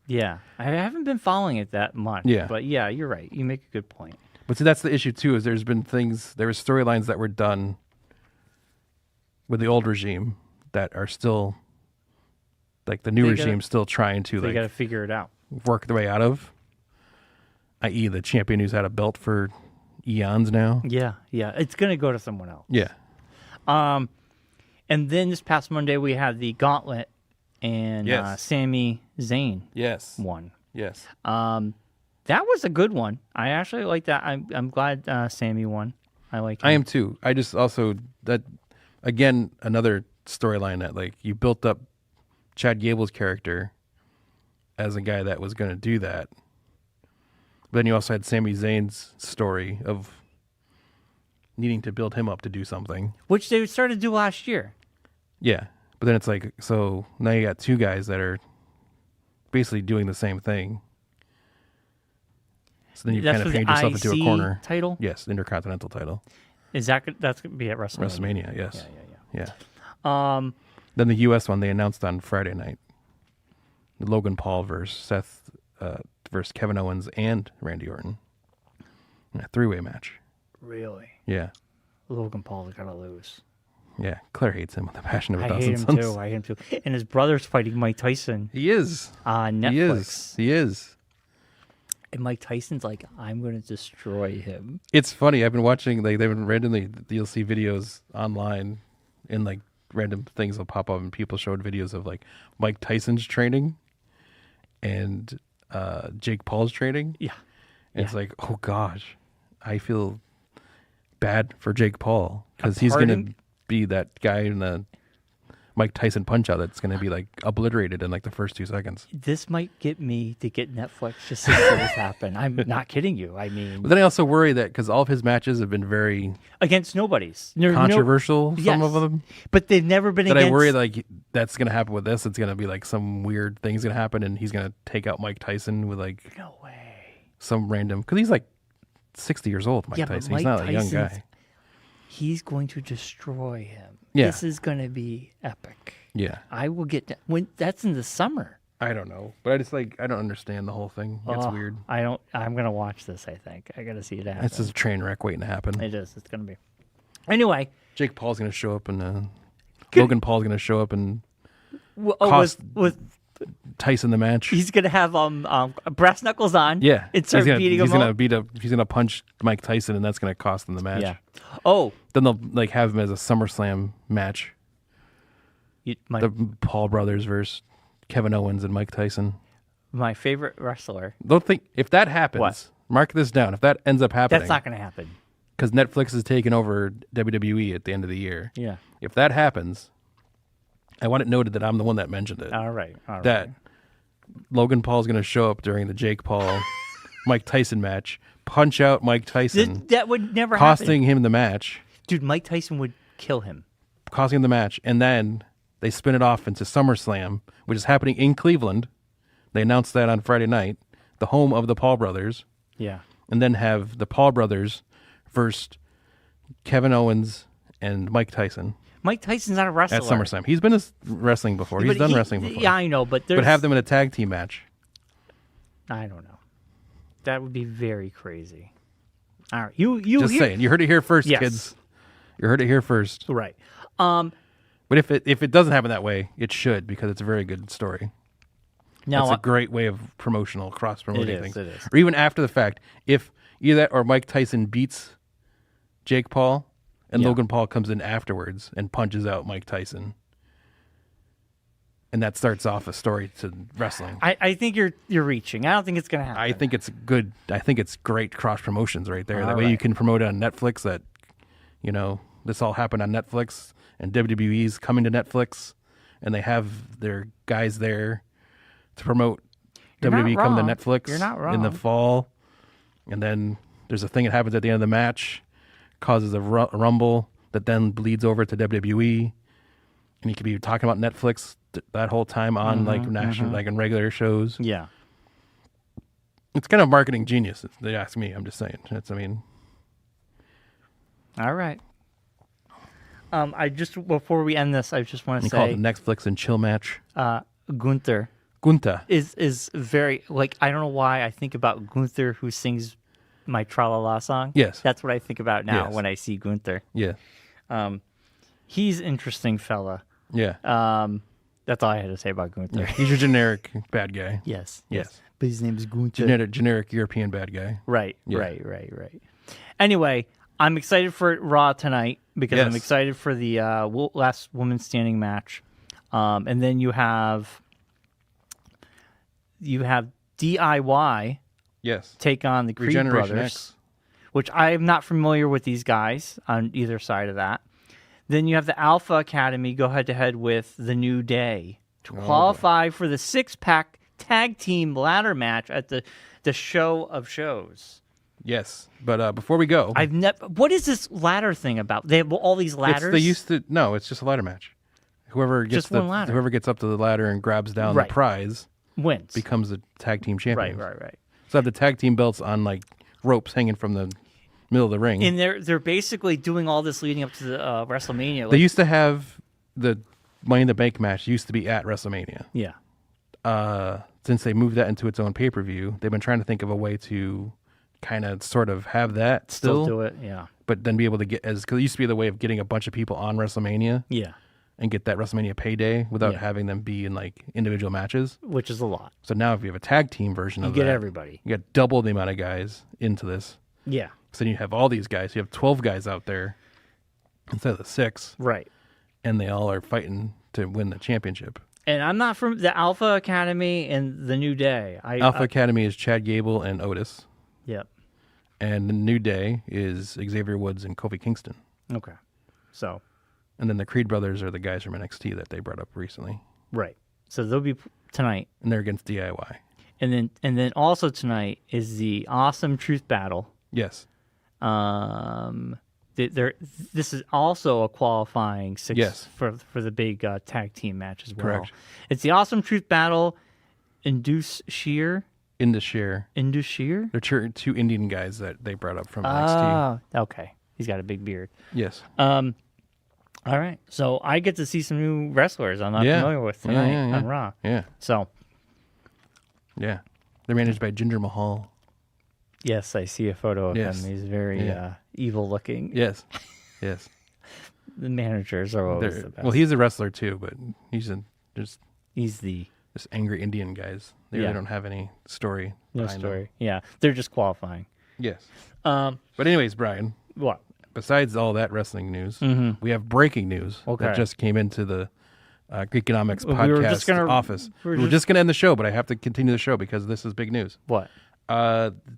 Yeah. I haven't been following it that much. Yeah. But yeah, you're right. You make a good point. But see, that's the issue too, is there were storylines that were done with the old regime that are still, the new regime still trying to, they got to figure it out. Work their way out of, i.e. the champion who's had a belt for eons now. Yeah, yeah. It's going to go to someone else. Yeah. And then this past Monday we had the Gauntlet, and Sami Zayn won. Yes. That was a good one. I actually like that. I'm glad Sammy won. I like him. I am too. I just also that again another storyline that like you built up Chad Gable's character as a guy that was going to do that. But then you also had Sami Zayn's story of needing to build him up to do something, which they started to do last year. Yeah, but then it's like so now you got two guys that are basically doing the same thing. So then you kind of paint yourself into a corner. Title? Yes, Intercontinental title. Is that's going to be at WrestleMania? WrestleMania, yes. Yeah. Then the U.S. one they announced on Friday night. Logan Paul versus Kevin Owens and Randy Orton. In a three-way match. Really? Yeah. Logan Paul's got to lose. Yeah, Claire hates him with a passion of a I thousand hate him suns. too. I hate him too. And his brother's fighting Mike Tyson. He is. On Netflix. He is. And Mike Tyson's like, I'm going to destroy him. It's funny. I've been watching, like, they've been randomly, you'll see videos online and, like, random things will pop up and people showed videos of, like, Mike Tyson's training and Jake Paul's training. Yeah. And it's like, oh, gosh, I feel bad for Jake Paul because he's going to be that guy in the Mike Tyson punch-out that's going to be, like, obliterated in, like, the first 2 seconds. This might get me to get Netflix just to see this happen. I'm not kidding you. I mean... But then I also worry that because all of his matches have been very... Against nobody's. Controversial, some of them. But they've never been that against... I worry, like, that's going to happen with this. It's going to be, like, some weird thing's going to happen and he's going to take out Mike Tyson with, like... No way. Some random... Because he's, like, 60 years old, Mike Tyson. He's not a young guy. He's going to destroy him. Yeah. This is going to be epic. Yeah. I will get... when that's in the summer. I don't know. But I just, like, I don't understand the whole thing. It's weird. I'm going to watch this, I think. I got to see it happen. It's just a train wreck waiting to happen. It is. It's going to be. Anyway. Jake Paul's going to show up and... Logan Paul's going to show up and... with Tyson the match. He's going to have brass knuckles on. Yeah. And start beating him up. He's going to punch Mike Tyson and that's going to cost him the match. Yeah. Oh. Then they'll, like, have him as a SummerSlam match. The Paul brothers versus Kevin Owens and Mike Tyson. My favorite wrestler. Don't think if that happens. What? Mark this down. If that ends up happening, that's not going to happen because Netflix is taking over WWE at the end of the year. Yeah. If that happens, I want it noted that I'm the one that mentioned it. All right. That Logan Paul is going to show up during the Jake Paul Mike Tyson match, punch out Mike Tyson. That would never costing happen. him the match. Dude, Mike Tyson would kill him. Costing him the match, and then they spin it off into SummerSlam, which is happening in Cleveland. They announced that on Friday night, the home of the Paul brothers. Yeah. And then have the Paul brothers versus Kevin Owens and Mike Tyson. Mike Tyson's not a wrestler. At SummerSlam. He's been wrestling before. He's done wrestling before. Yeah, I know, but have them in a tag team match. I don't know. That would be very crazy. All right. You Just saying. You heard it here first, kids. You heard it here first. Right. But if it doesn't happen that way, it should because it's a very good story. Now, it's a great way of cross-promoting things. It is. Or even after the fact, if either that or Mike Tyson beats Jake Paul and Logan Paul comes in afterwards and punches out Mike Tyson, and that starts off a story to wrestling. I think you're reaching. I don't think it's going to happen. I think it's good. I think it's great cross-promotions right there. That way you can promote it on Netflix that, this all happened on Netflix. And WWE's coming to Netflix, and they have their guys there to promote WWE coming to Netflix You're not wrong. in the fall. And then there's a thing that happens at the end of the match, causes a rumble that then bleeds over to WWE. And you could be talking about Netflix that whole time on national, like in regular shows. Yeah. It's kind of marketing genius, if they ask me. I'm just saying. All right. Before we end this, I just want to say... call it the Netflix and chill match. Gunther is very, like, I don't know why I think about Gunther who sings my Tra-La-La song. Yes. That's what I think about now when I see Gunther. Yeah. He's an interesting fella. Yeah. That's all I had to say about Gunther. Yeah. He's your generic bad guy. Yes. But his name is Gunther. Generic European bad guy. Right. Anyway, I'm excited for Raw tonight because I'm excited for the last woman standing match. And then you have DIY Yes. take on the Creed Regeneration brothers, X. which I'm not familiar with these guys on either side of that. Then you have the Alpha Academy go head-to-head with the New Day to qualify for the six-pack tag team ladder match at the show of shows. Yes, but before we go, What is this ladder thing about? They have all these ladders. It's just a ladder match. Whoever gets whoever gets up to the ladder and grabs down the prize wins, becomes the tag team champion. Right. So I have the tag team belts on like ropes hanging from the middle of the ring. And they're basically doing all this leading up to the WrestleMania. They used to have the Money in the Bank match used to be at WrestleMania. Yeah. Since they moved that into its own pay-per-view, they've been trying to think of a way to kind of sort of have that still do it, yeah. But then be able to because it used to be the way of getting a bunch of people on WrestleMania. Yeah. And get that WrestleMania payday without having them be in like individual matches. Which is a lot. So now if you have a tag team version of that, you get everybody. You get double the amount of guys into this. Yeah. So then you have all these guys. You have 12 guys out there instead of the 6. Right. And they all are fighting to win the championship. And I'm not from the Alpha Academy and the New Day. Alpha Academy is Chad Gable and Otis. Yep. And the New Day is Xavier Woods and Kofi Kingston. Okay. So. And then the Creed brothers are the guys from NXT that they brought up recently. Right. So they'll be tonight. And they're against DIY. And then also tonight is the Awesome Truth Battle. Yes. This is also a qualifying 6 yes. for the big tag team match as well. Correct. It's the Awesome Truth Battle. Indus Shear. They're 2 Indian guys that they brought up from NXT. Okay. He's got a big beard. Yes. All right. So I get to see some new wrestlers I'm not familiar with tonight on Raw. Yeah. So. Yeah. They're managed by Jinder Mahal. Yes, I see a photo of him. He's very evil looking. Yes. Yes. The managers are always the best. Well, he's a wrestler too, but he's the just angry Indian guys. They really don't have any story. No story. Them. Yeah. They're just qualifying. Yes. But anyways, Brian. What? Besides all that wrestling news, we have breaking news that just came into the Geekonomics podcast office. We were just going to end the show, but I have to continue the show because this is big news. What?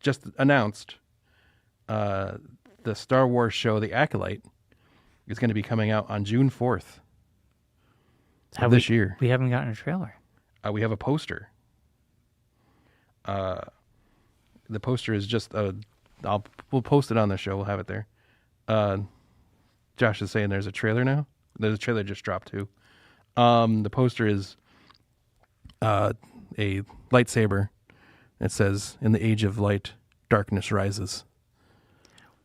Just announced the Star Wars show, The Acolyte, is going to be coming out on June 4th of this year. We haven't gotten a trailer. We have a poster. The poster is just we'll post it on the show. We'll have it there. Josh is saying there's a trailer now. There's a trailer just dropped too. The poster is a lightsaber. It says, "In the age of light, darkness rises."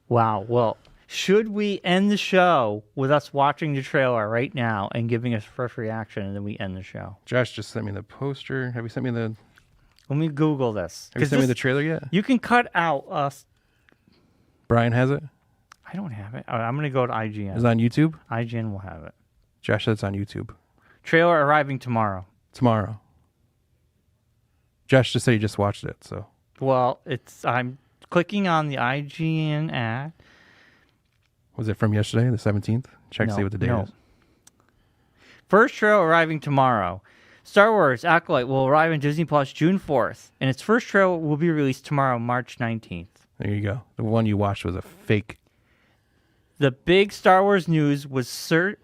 Wow. Well, should we end the show with us watching the trailer right now and giving us first reaction, and then we end the show? Josh just sent me the poster. Have you sent me the... Let me Google this. Have you sent me the trailer yet? You can cut out us. Brian has it? I don't have it. I'm going to go to IGN. Is it on YouTube? IGN will have it. Josh said it's on YouTube. Trailer arriving tomorrow. Josh just said he just watched it, so. Well, I'm clicking on the IGN ad. Was it from yesterday, the 17th? Check to see what the date is. First trailer arriving tomorrow. Star Wars Acolyte will arrive in Disney Plus June 4th, and its first trailer will be released tomorrow, March 19th. There you go. The one you watched was a fake. The big Star Wars news was shared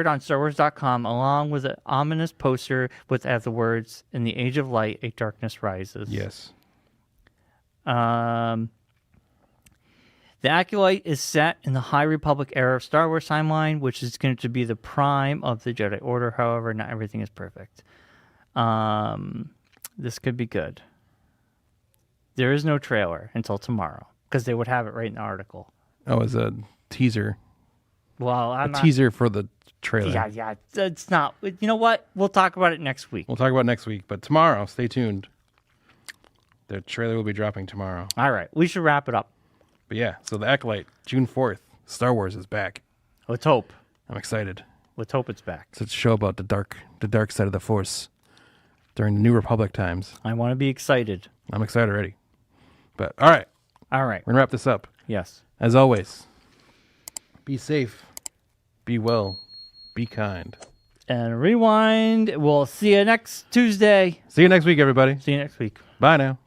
on StarWars.com along with an ominous poster with the words, "In the age of light, a darkness rises." Yes. The Acolyte is set in the High Republic era of Star Wars timeline, which is going to be the prime of the Jedi Order. However, not everything is perfect. This could be good. There is no trailer until tomorrow because they would have it right in the article. Oh, as a teaser. Well, teaser for the trailer. Yeah. It's not. You know what? We'll talk about it next week. But tomorrow, stay tuned. The trailer will be dropping tomorrow. All right. We should wrap it up. But yeah, so the Acolyte, June 4th, Star Wars is back. Let's hope. I'm excited. Let's hope it's back. It's a show about the dark side of the Force during the New Republic times. I want to be excited. I'm excited already. But all right. All right. We're going to wrap this up. Yes. As always, be safe, be well, be kind. And rewind. We'll see you next Tuesday. See you next week, everybody. See you next week. Bye now.